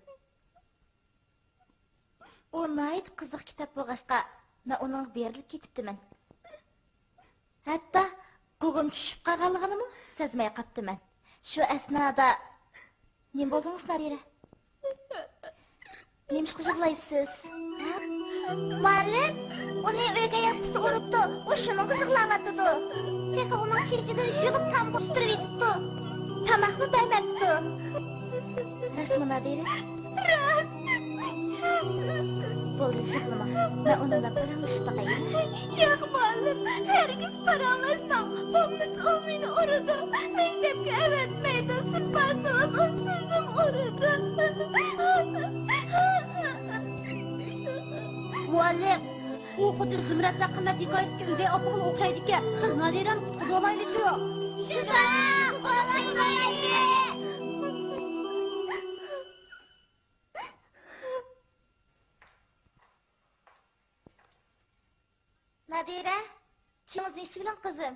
O nayit kızık kitap boğaşqa men onun berilip ketiptimen. Hatta gugum tushib qolganligini sezmay qaptiman. Shu asnoda nim bo'ldingiz Nadira? Nemishqa yig'laysiz? Muallim, onu öge yapısı uruptu. O şunu kızıklamadıdı. Peki onun şirkiden yılıp tam bustırıp etipti. Tamaqmi bermabdi? Rasmi Nadira? Bo'ldi, yig'lama. Men uningla paranglashib boqayin. Yok muallim, herkes paranlaşmam. Olmuş o beni urudu. Mektepke evet meydi. Siz varsınız, o sizden urudu. Muallim, o xuddi Zümrətlə qimmat hikoyasiga üvey opag'il o'xshaydi ekan. Biz Nadirani qutqizib olaylik-ku. Shunday, olaylik. Nadira, ishingizning ishi bilan qizim.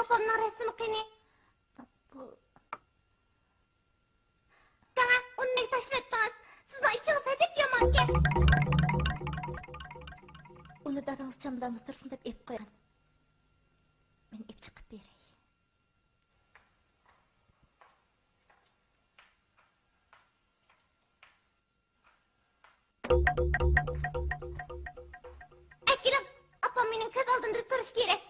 Opamning resmi qani? Daha uni tashlatdingiz. Sizning ishingiz ajab yomonki. Uni dadangiz chamdan o'tirsin deb ep qo'ygan. Men ep chiqib beray. Akilim, opam mening ko'z oldimda turish kerak.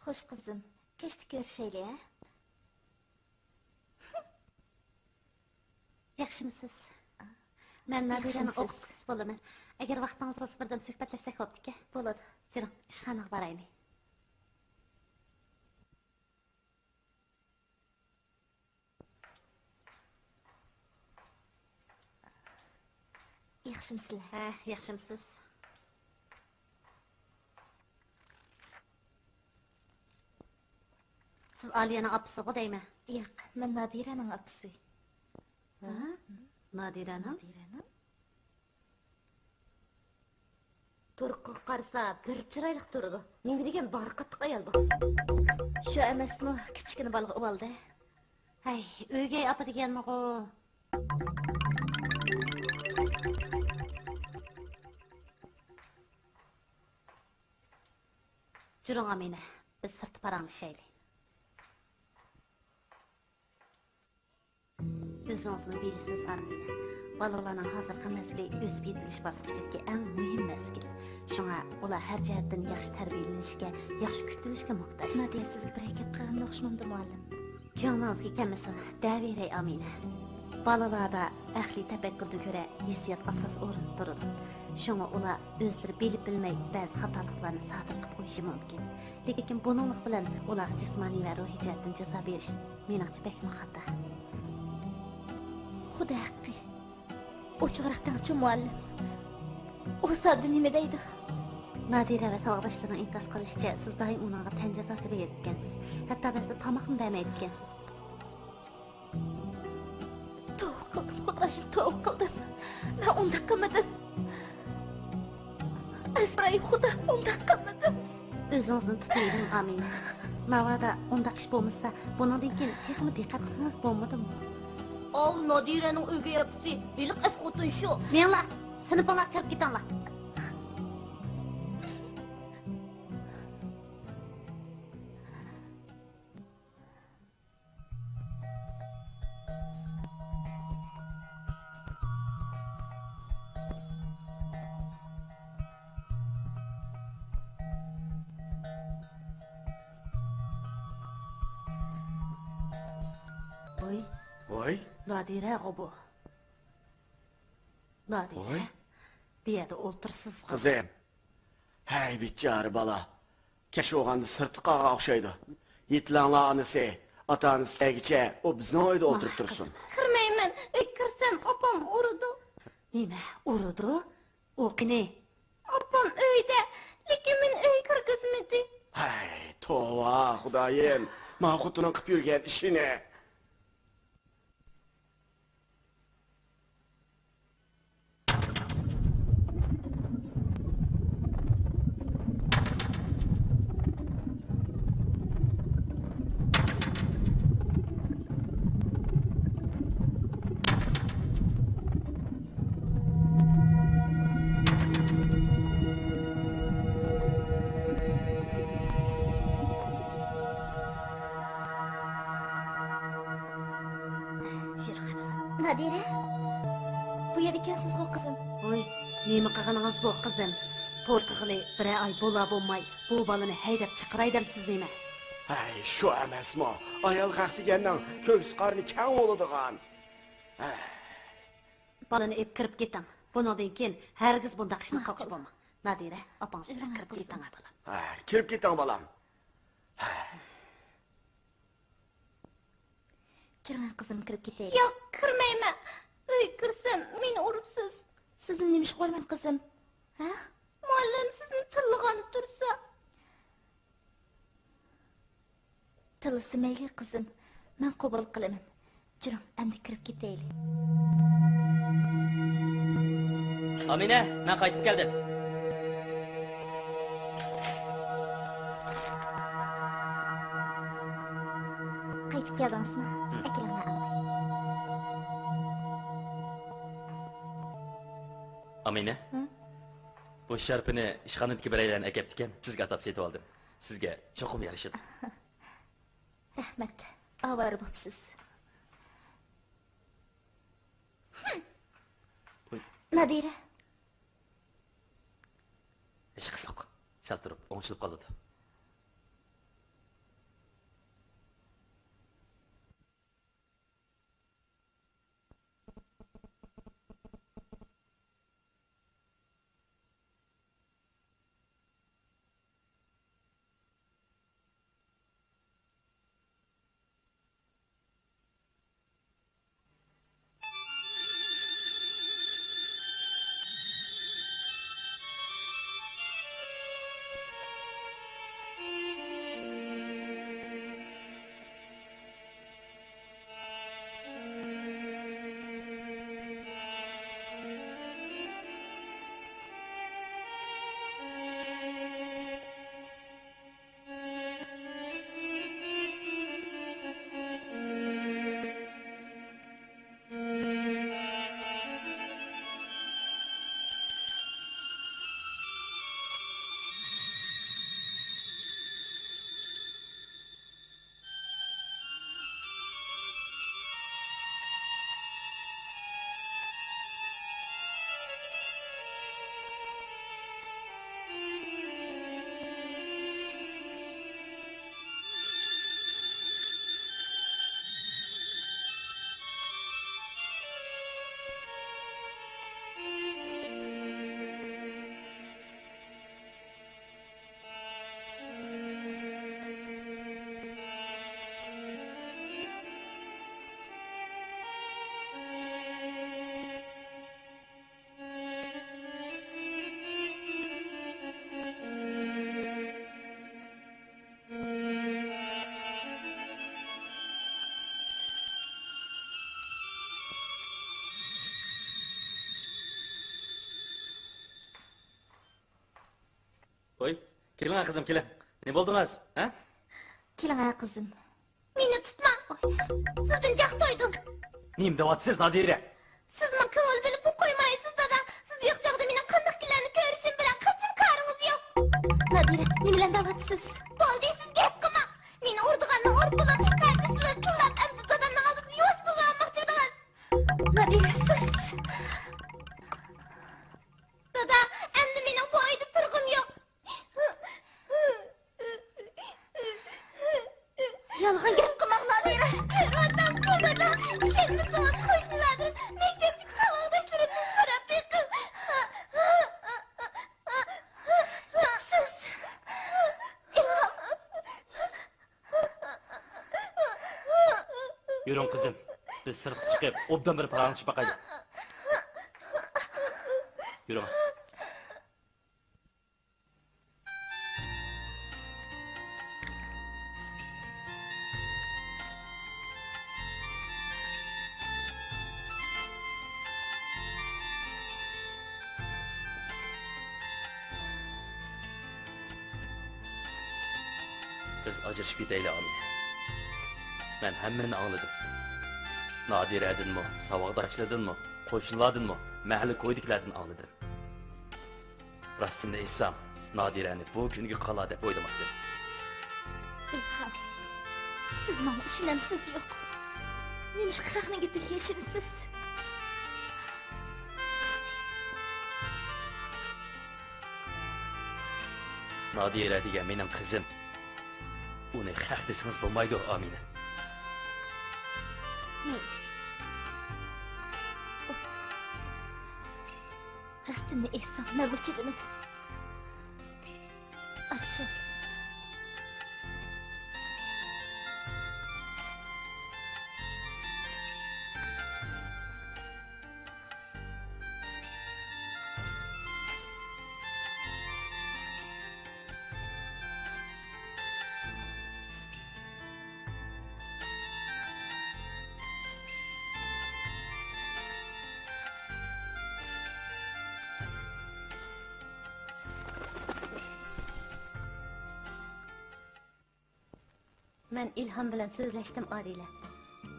Xo'sh qizim, kechda ko'rishaylik, ha? Yaxshimisiz? Men Nadirani o'qituvchisi bo'laman. Agar vaqtingiz bo'lsa birdan suhbatlashsak bo'pti-ku. Bo'ladi. Jiring, ishxonaga boraylik. Yaxshimisizlar? Ha, yaxshimisiz? Siz Aliye'nin apısı o değil mi? Yo'q, men Nadiraning opasi. Ha? Nadire'nin? Turqqa qarsa bir chiroyli turdi. Nima degan barqatliq ayol bu. Shu emasmi, kichkina bola uvaldi. Hay, o'gay apa deganmi o? Juring Amina, biz sirti paranglashaylik. O'zingizni bilasiz Amina. Balalarning hozirgi mas'uli o'sib yetilish bosqichidagi eng muhim mas'ul. Shunga ular har jihatdan yaxshi tarbiyalanishga, yaxshi kutilishga muhtoj. Nadiya sizga bir gap qilgan o'xshamamdi muallim. Ko'nglingizga kelmasin, daviray Amina. Balalarda ahli tafakkurga ko'ra hissiyot asos o'rin turadi. Shunga ular o'zlari bilib bilmay ba'zi xatoliklarni sodir qilib qo'yishi mumkin. Lekin buninglik bilan ular jismoniy va ruhiy jihatdan jazo berish meningcha bekmi xato. Xudo haqqi. O chorakdan chu muallim. O sadda nima deydi? Nadira va sog'doshlaring intas qilishicha, siz doim uningga tan jazosi bergansiz. Hatto bizda tomoqni bermayotgansiz. Tavba qildim, Xudoyim, tavba qildim. Men undaq qilmadim. Asrayim Xudo, undaq qilmadim. O'zingizni tutaylik, Amina. Navada undaq ish bo'lmasa, buningdan keyin texnik diqqat qilsangiz bo'lmadimi? Al Nadiraning o'gay opasi, biliq as xotin shu. Menlar, sinfingizga kirib ketinglar. Voy, Voy, Nadira bu. Nadira. Voy. Bir yerda o'ltirsiz. qizim. Hey bichari bola. Kesh o'g'anni sirtqaga o'xshaydi. Yitlanlar onasi, ota onasi kelgicha u bizning uyda o'tirib tursin. Kirmayman. Kirsam opam urdi. Nima? Urdi? U qani? Opam uyda, lekin men uy kirgizmadi. Hey, tova, xudoyim. Men xotining qilib yurgan ishini. Nadira, bu yerda ekansiz qizim. Voy, nima qilganingiz bu qizim? To'rqig'ili bir oy bo'la bo'lmay, bu bolani haydab chiqiray demsiz nima? Hey, shu emasmi? Ayol haq degandan ko'ks qarni kang bo'ladigan. Bolani ep kirib keting. Bundan keyin hargiz bunday ishni qilib bo'lmang. Nadira, opang bilan kirib keting bolam. Hey, kirib keting bolam. Chiroy qizim kirib ketaylik. Yo'q, kirmayman. Uy kirsam meni ursiz. Sizni nima ish qo'yman qizim? Ha? Muallim sizni tilg'an tursa. Tilisi mayli qizim. Men qabul qilaman. Chiroy, endi kirib ketaylik. Amine, ben qaytib keldim. Qaytib keldingizmi? Akramni alay. Amine. Bu sharpini ishxonadagi biraylarni akaptikan, sizga atab setib oldim. Sizga cho'qim yarashadi. Rahmat. Avara bo'psiz. Nadira. Hech qis yo'q. Sal turib, o'ngishilib qoldi. Keling ha kızım keling. Ne buldunuz? Ha? Keling ha kızım. Meni tutma. Sizden jak toydum. Neyim devatsız Nadire? Siz men köngül bilip bu koymaysiz dada. Siz yok jagda menin qandaq kilerini görüşüm bilen kaçım karınız yok. Nadire, ne bilen davatsız? Boldi siz gep qılma. Meni urduğanna urp bulur. Perdesiyle tıllap emdi dadanın ağzını yoş bulur almakçı bidiniz. Nadire, siz... Dada, emdi menin bu ayda turgum yok. Yalğan gep qılmang Nadire. Adam bu dada. Şelmi soğut hoşladı. Mekteplik salağdaşlarımdan sorap bekim. Siz... İlham... Yürün kızım. Biz sırtı çıkıp obdan bir paranışıp bakaydık. Yürü. Biz acırışıp gideyli Amine. Ben hemmeni anladım. Nadire'din mi, savaqdaşladın mı, qo'shniladin mı, mahalli koydiklardan anladım. Rastımda etsam, Nadire'ni bu günge qala deb o'ylamadim. İlham... Siz bana işlemsiz yok. Neymiş qıraqni gidip yaşımsız? Nadire degan mening qizim. Uni haq desangiz bo'lmaydi, Amina. Rastımda etsam, ben bu çivimin. Açıl. Men İlham bilen sözleştim Adile.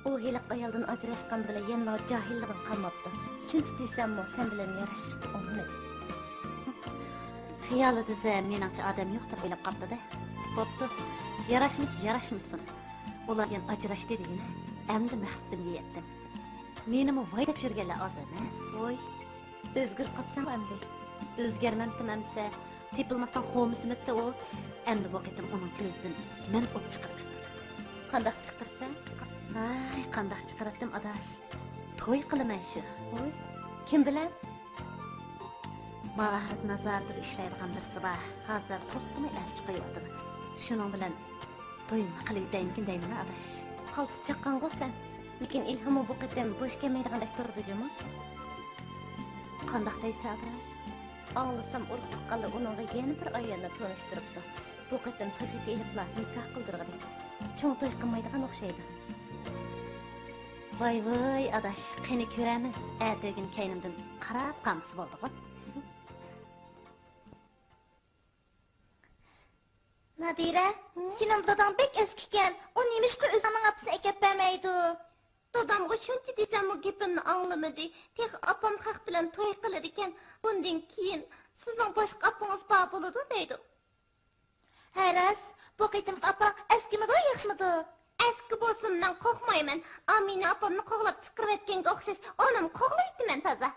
O heliq ayaldan ajrashgan bilan yana jahilligim qolmabdi. Shuncha desammi, sen bilan yarashishga olmaydi. Xiyolida meningcha odam yo'q deb o'ylab qopdi-da. Bo'pti. Yarashmısın. Ular yan ajrash dedigina. Endi maqsadimga yetdim. Menimi voy deb yurganlar oz emas. Voy. O'zgarib qopsam endi. O'zgarmamdim emsa, tepilmasdan xo'misimda o. Endi bu qitim uning ko'zidan men o't chiqarib. Qandaq chiqarsam? Ay, qandaq chiqaratdim adash. To'y qilaman shu. Voy. Kim bilan? Maharat nazarida ishlaydigan birisi bor. Hozir to'xtamay elchi qo'yibdi. Shuning bilan to'yni qilib deyman adash. Qaltis chaqqan qo'san. Lekin Ilham bu qitim bo'sh kelmaydigan turdi juma. Qandaq deysa adash? Anglasam urib tuqqanlar uningga yana bir ayolni tanishtiribdi. Bu qitim to'yga keliblar, nikoh qildirgan. Çoğun to'y qilmaydigan o'xshaydi. Voy adash, qani ko'ramiz. Ertagin kaynimdan qarab qamisi bo'ldi-ku. Nadire, senin dadan bek eskiken. O neymişki özümün apsını ekep vermeydi. Dadamga shuncha desam o gapimni anglamadı. Tek apam haq bilan to'y qilar ekan. Bundan keyin sizning boshqa apangiz bor bo'ladi deydi. Haras, bu qitim apa eskimidi, yaxshimidi? Eski bo'lsin, men qo'rqmayman. Amina opamni qo'g'lab chiqarib aytganga o'xshash, onam qo'g'laydiman toza.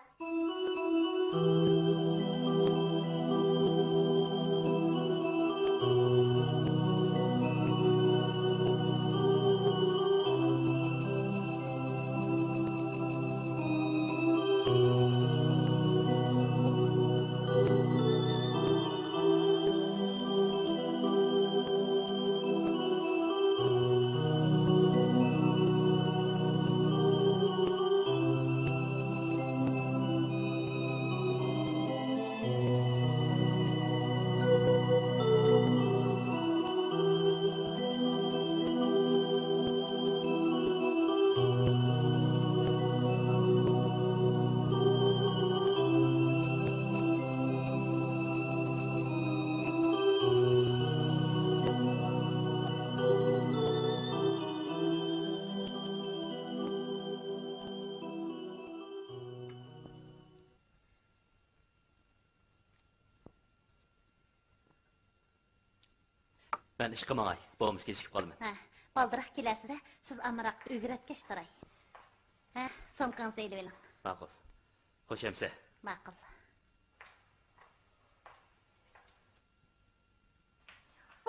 Ben iş qilmag'ay. Bo'lmasiga kechikib qolaman. Ha, baldırak keləsidə siz amıraq öyrətkeş duray. Ha, somkanızı elib elin. Ma'qul. Xo'sh, emsa. Ma'qul.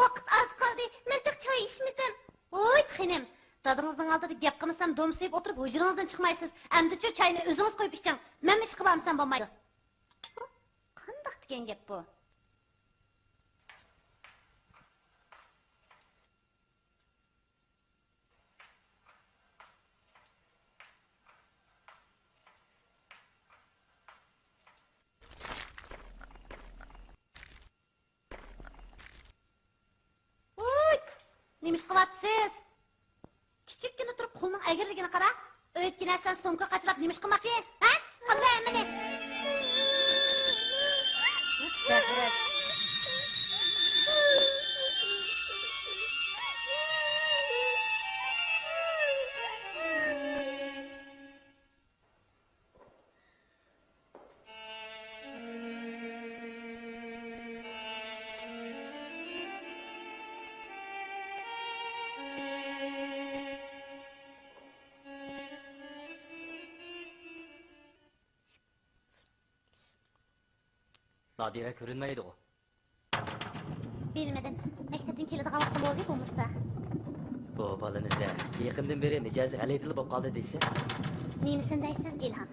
Vaqt az qoldi. Men tek çay içmedim. Oy, xenim. Dadınızın aldığı gap qılmasam domsayıp oturup hücranızdan çıkmaysınız. Əmdi çayını özünüz koyup içeceğim. Men mi çıkıp almasam olmaydı? Qandaq degen gap bu? Nemish qilyapsiz? Kichikkina turib qo'lning agirligini qara. O'tganasidan so'mka qachilab nemish qilmoqchi? Ha? Qilay meni. Nadire ko'rinmaydi o. Bilmedim. Maktabdan keladigan vaqtim bo'ldi bo'lmasa. Bu balaniza yaqindan beri mijozi alaytili bo'lib qoldi deysiz. Nemisin deysiz İlham?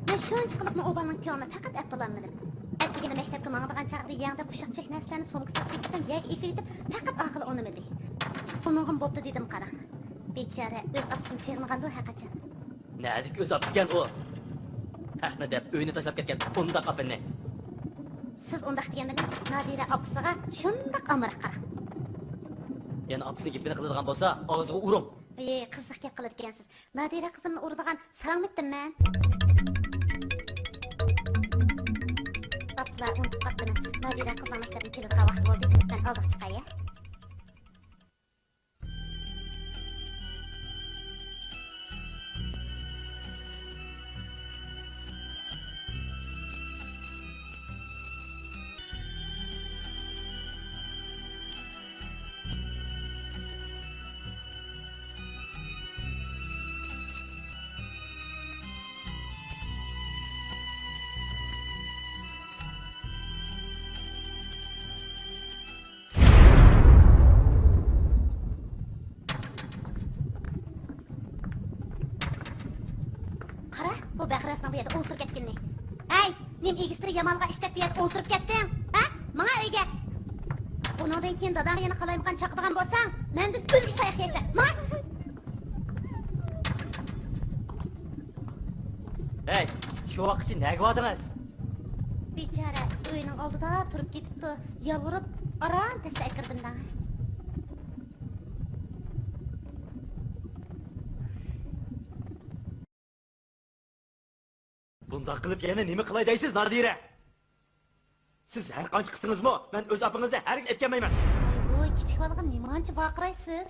Men shuncha qilibmi o balaning ko'nglini faqat apololmadim. Ertagina maktabga mangdigan chaqda yangda ushaq chek narsalarni so'mkasiga sepsam yaga ekilib faqat aqli unimidi. Buningim bo'pti dedim qarang. Bechara o'z opasini sevmagandi haqiqatan. Nadik o'z opisigan o. Haqni deb uyini tashlab ketgan undaq opini. Siz undaq degan bilan Nadira opasiga shundaq amroq qarang. Yana opisi gapini qiladigan bo'lsa, og'ziga uring. Qiziq gap qiladi ekansiz. Nadira qizimni urdigan salommitdim men. Aplar unutib qoldim. Nadira qizning maktabdan keladigan vaqt bo'ldi. Men oziq chiqay. Bu Bəxrasının bu yerdə oturub ketkinni. Hey, nim egistiri yamalğa işləb bir yerdə oturub ketdin? Ha? Mana öyge. Onundan keyin dadağın yana qalaymıqan çaqıdığan bolsan, məndən ölgüş tayaq yeysən. Mana? Hey, şu vaqt için nəyə qıvadınız? Bicara uyunun aldıda turub ketibdi. Yalvarıb aran təslə əkirdim da. Bundaq qilib yana nima qilay deysiz, Nadire? Siz har qancha qilsingizmi, men o'z opingizni hargiz aytganmayman. Voy, kichik balığın nimancha baqiraysiz?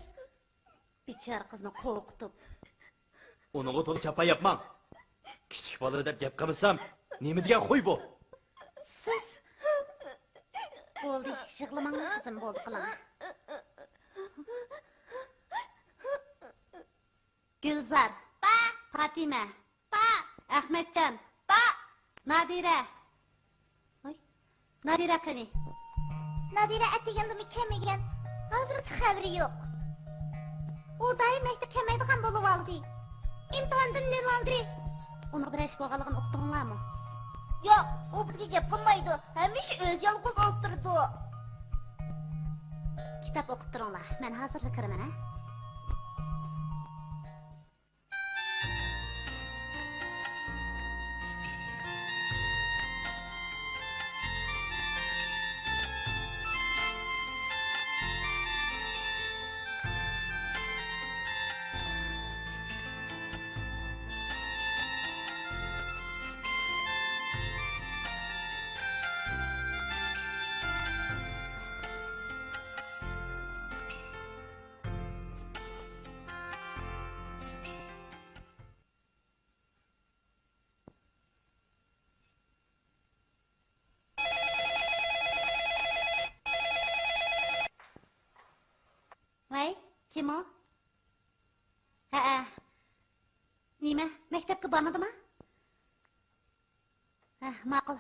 Bichara qizni qo'rqitib. Uninga to'g'ri chapa yapmang. Kichik bola deb gap qilsam, nima degan qo'y bu? Siz bo'ldi, yig'lamang qizim, bo'ldi qiling. Gulzar, pa, Fatima, pa, Ahmetcan, pa, Nadira. Oy, Nadira qani? Nadira atganimi kelmagan. Hozircha xabari yo'q. U doim maktab kelmaydigan bo'lib oldi. İmtihandan nil oldi. Uni bir ish bo'lganligini uqdinglarmi? Yo'q, u bizga gap qilmaydi. Hamisha o'z yolg'iz o'tirdi. Kitob o'qib turinglar. Men hozirlik kiraman, ha? Kim o? Ha. Nima? Maktabga bormadimi? Ha, ma'qul.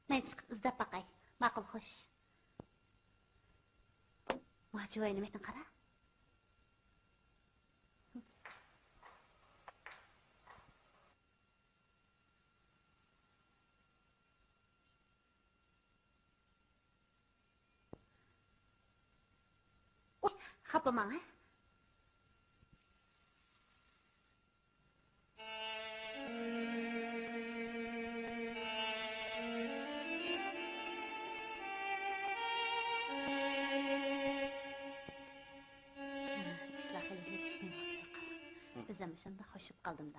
Men chiqib izlab baqay. Ma'qul, xo'sh. Mo'jizoy nimadan qara. Oy, xafa manga. Özüm şunda hoşup kaldım da.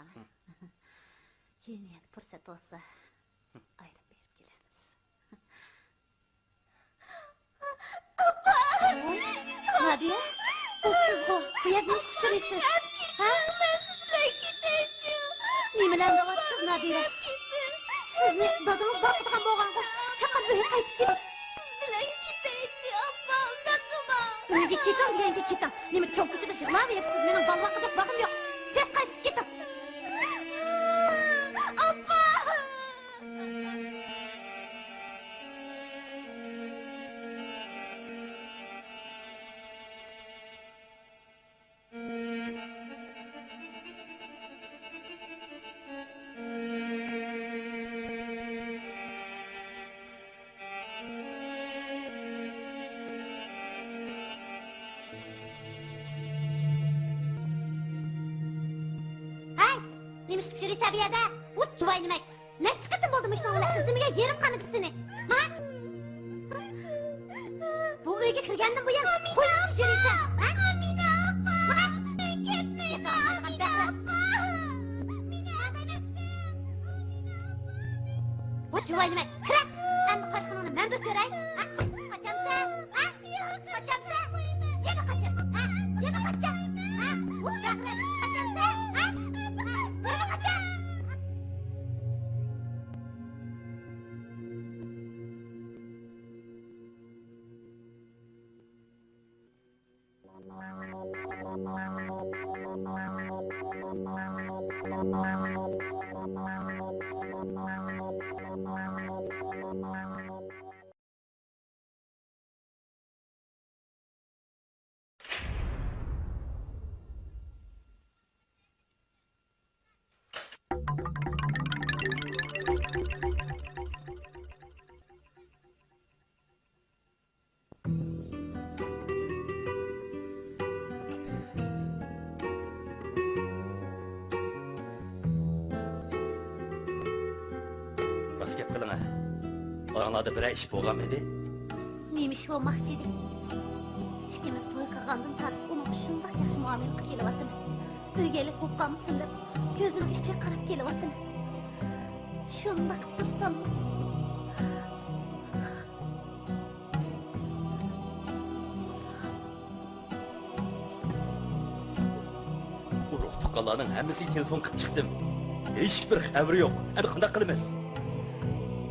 Keyin yana fursat olsa ayırıp berip kelamiz. Nadia, bu siz bu. Bu yerda ish tushirasiz. Ha? Nimalarni qilyapsiz, Nadia? Sizni dadangiz boqadigan bo'lgan-ku. Chaqib uyga qaytib keting. Uyga keting deganga keting. Nima cho'ng ko'chada yig'laverasiz? Mening balvoqqa deb vaqtim yo'q. Tez qaytib keting. Appa! Nima chiqib yuraysan bu yerda? Ut voy nima? Nech qatim bo'ldi shunga ular izlimiga yerim qanidi seni. Ha? Bu uyga kirgandan buyon qo'yib yuraysan. Ha? Amina oppa. Ketmayman. Ut voy nima? Kira. Endi qo'shqiningni men bir ko'ray. Ha? Qochamsan? Ha? Qochamsan? Yana qocham. Ha? Yana qocham. Ha? Ut gapira. Qochamsan? Ha? Rost gap qiling. Oranglarda bir ish bo'lganmidi? Nima ish bo'lmoqchi edi? Ikkimiz to'y qilgandan tortib uni shunday yaxshi muomala qilib kelyaptim. Uygalik bo'lib qolmasin deb ko'zini ichiga qarab kelyaptim. Shunday qilib tursam Urug' tuqqanlarning hammasiga telefon qilib chiqdim. Hech bir xabari yo'q. Endi qanday qilamiz?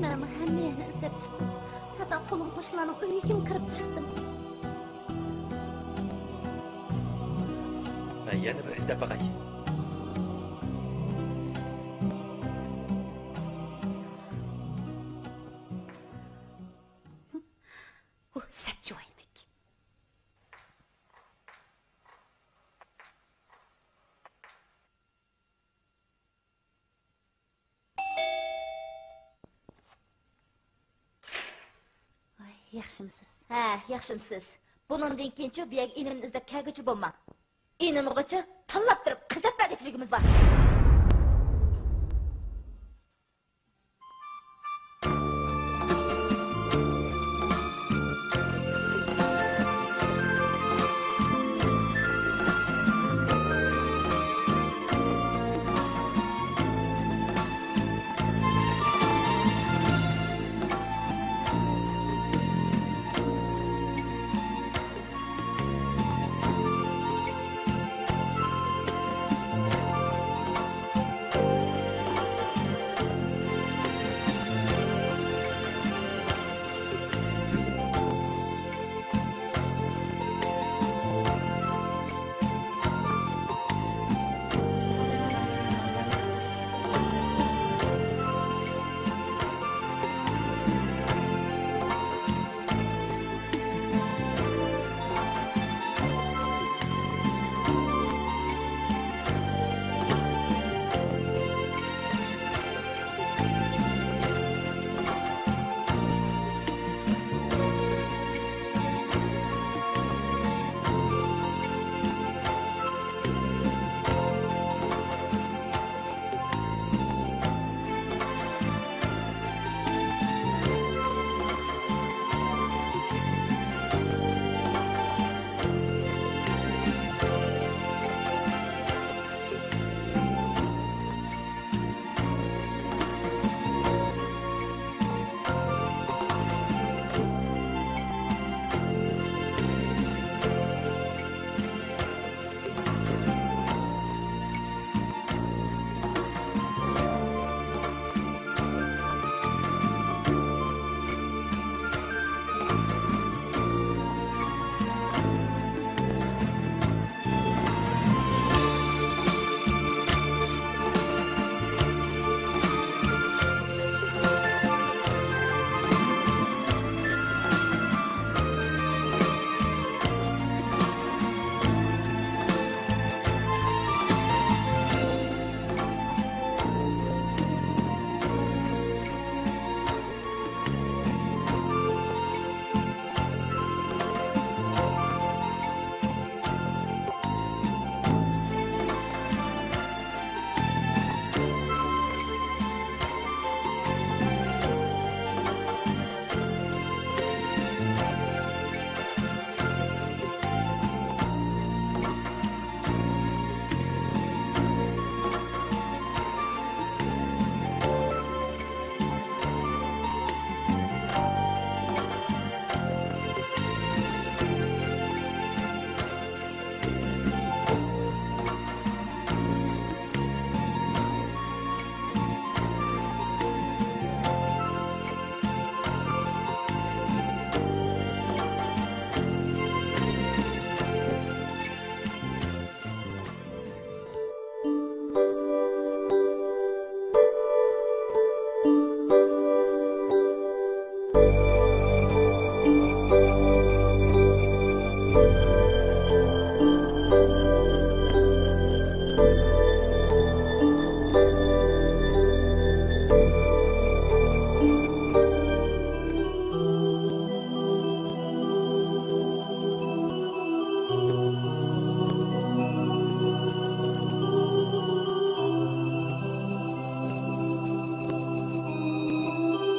men hamma yerni izlab chiqdim. Hatta qo'lim qo'shnilarning uyiga kirib chiqdim. Men yana bir izlab baqay. Bu sapjoymak. Yaxshimisiz? Ha, yaxshimisiz. Buningdan keyinchi bu yerga inimni izlab kelguchi bo'lma. Inimgacha tanlab turib qizlab berishligimiz bor.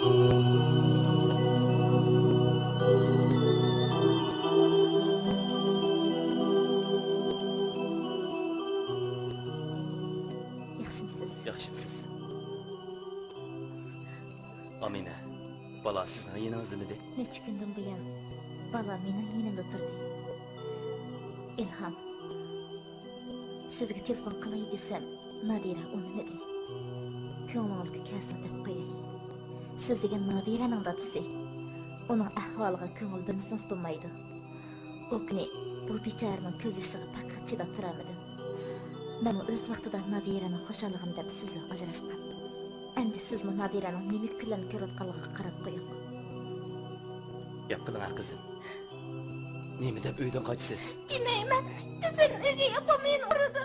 Yaxshimisiz? Yaxshimisiz? Amina, bala sizning yeningizdamidi? Necha kundan buyon bola mening yonimda turdi. Ilhom, sizga telefon qilay desam, Nadira unamadi. Ko'nglingizga kelsin deb qo'yay. Siz degan Nadiraning dadasi. Uning ahvoliga ko'ngil bilsangiz bo'lmaydi. O kuni bu bechoraning ko'z yoshiga faqat chidab turamadim. Men o'z vaqtida Nadirani xo'shaligim deb sizlar ajrashgan. Endi sizmi Nadiraning nima kunlarni ko'rayotganligiga qarab qo'ying. Gap qiling qizim. Nima deb uydan qochsiz? Bilmayman, kızım uyga yapamayın orada.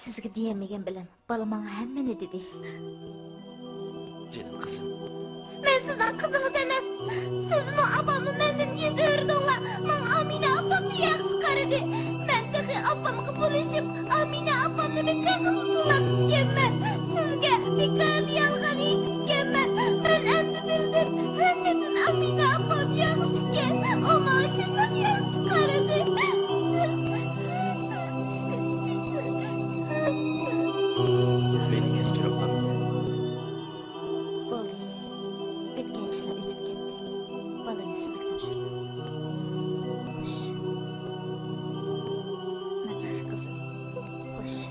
Sizga diyamagan bilan bola menga hammani dedi. Jinim qizim. Ben sizden kızınız emas. Siz mi abamı menden yüz ördüңlar. Men Amina apamni yaxshi qaradi. Men tehi apamga buluşup Amina apamni bekar qilib kelmen. Sizga bekar yalg'on aytganman. Men endi bildim. Hammadan Amina apam yaxshi ekan. Ama chindan yaxshi qaradi. Beni kechirib Amina. Bo'ldi. Bitgan ishlar o'tib ketdi. Bolani sizga topshirdim. Xo'sh. Nadira qizim. Xo'sh.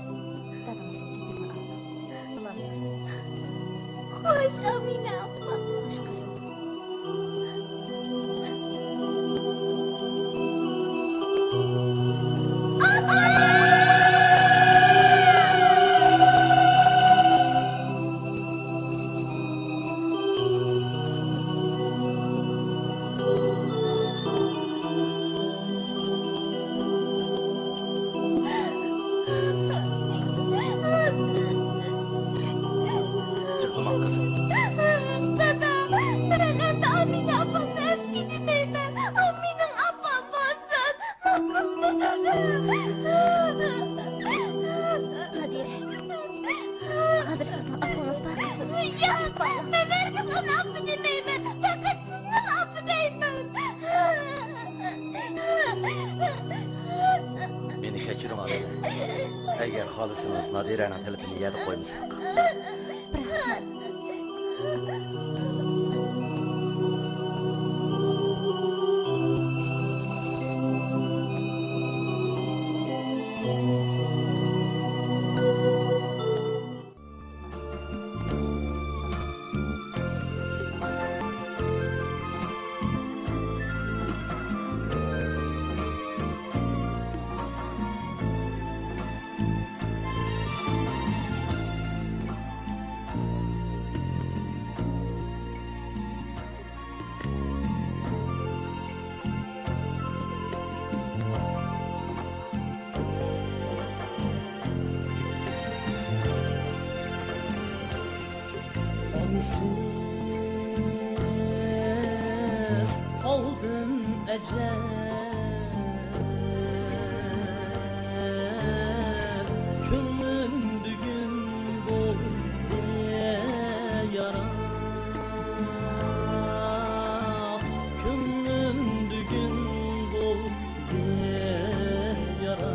Dadamizning gapini oldim. Ularni. Hoş Amina apa. Xo'sh qizim. Yıkılma kızım. Dada, ben endi Amina apamni eski demayman. Amining apam bo'lsin. Nadira. Hozir sizning apangiz bor qizim. Yo'q, men erkak uni apa demayman. Faqat sizning apa deyman. Beni kechiring Amina. Agar xohlasangiz Nadiraning telefonni yerda qo'ymasak. Sensiz kaldım ecel, gönlüm bugün doldu yara, gönlüm bugün doldu yara.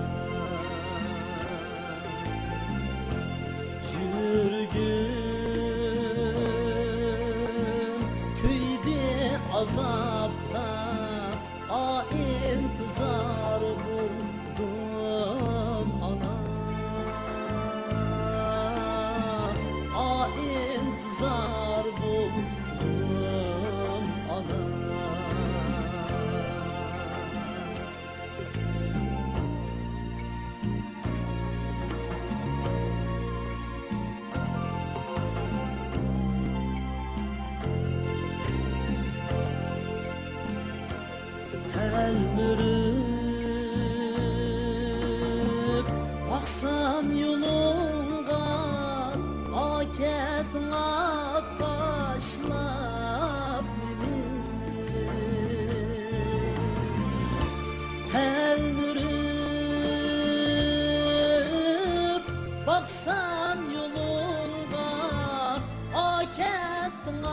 Yürgün köyde azapta, intizar buldum ana, intizar buldum ana. Telmürüp baksam yolunga, aketine taşlap beni. Telmürüp baksam yolunga, aketine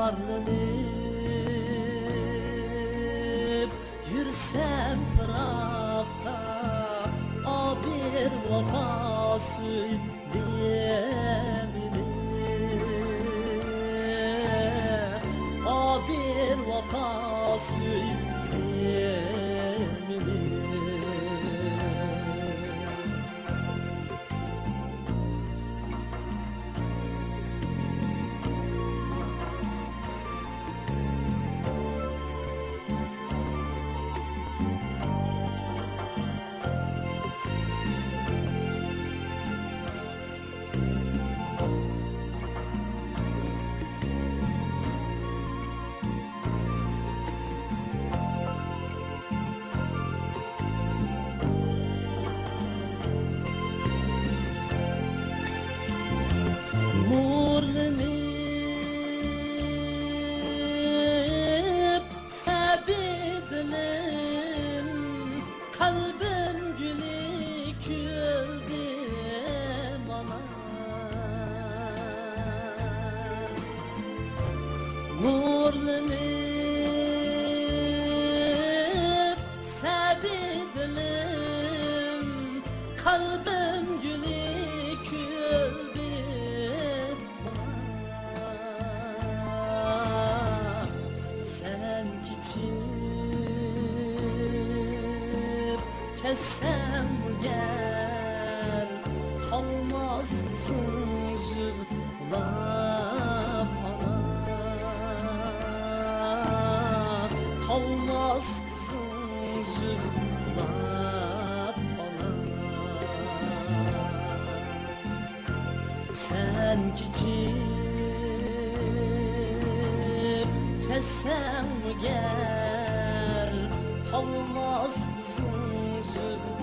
Arlanıp yürsem pırakta A bir vapa söyleyemirim A bir vapa söyleyemirim Nurlanıp sebedelim Kalbim gülü küldüm ana Nurlanıp sebedelim Kalbim gülü küldüm sen geçip kessem gel kalmaz zincirlap ana kalmaz zincirlap ana sen geçip kessem gel kalmaz zincir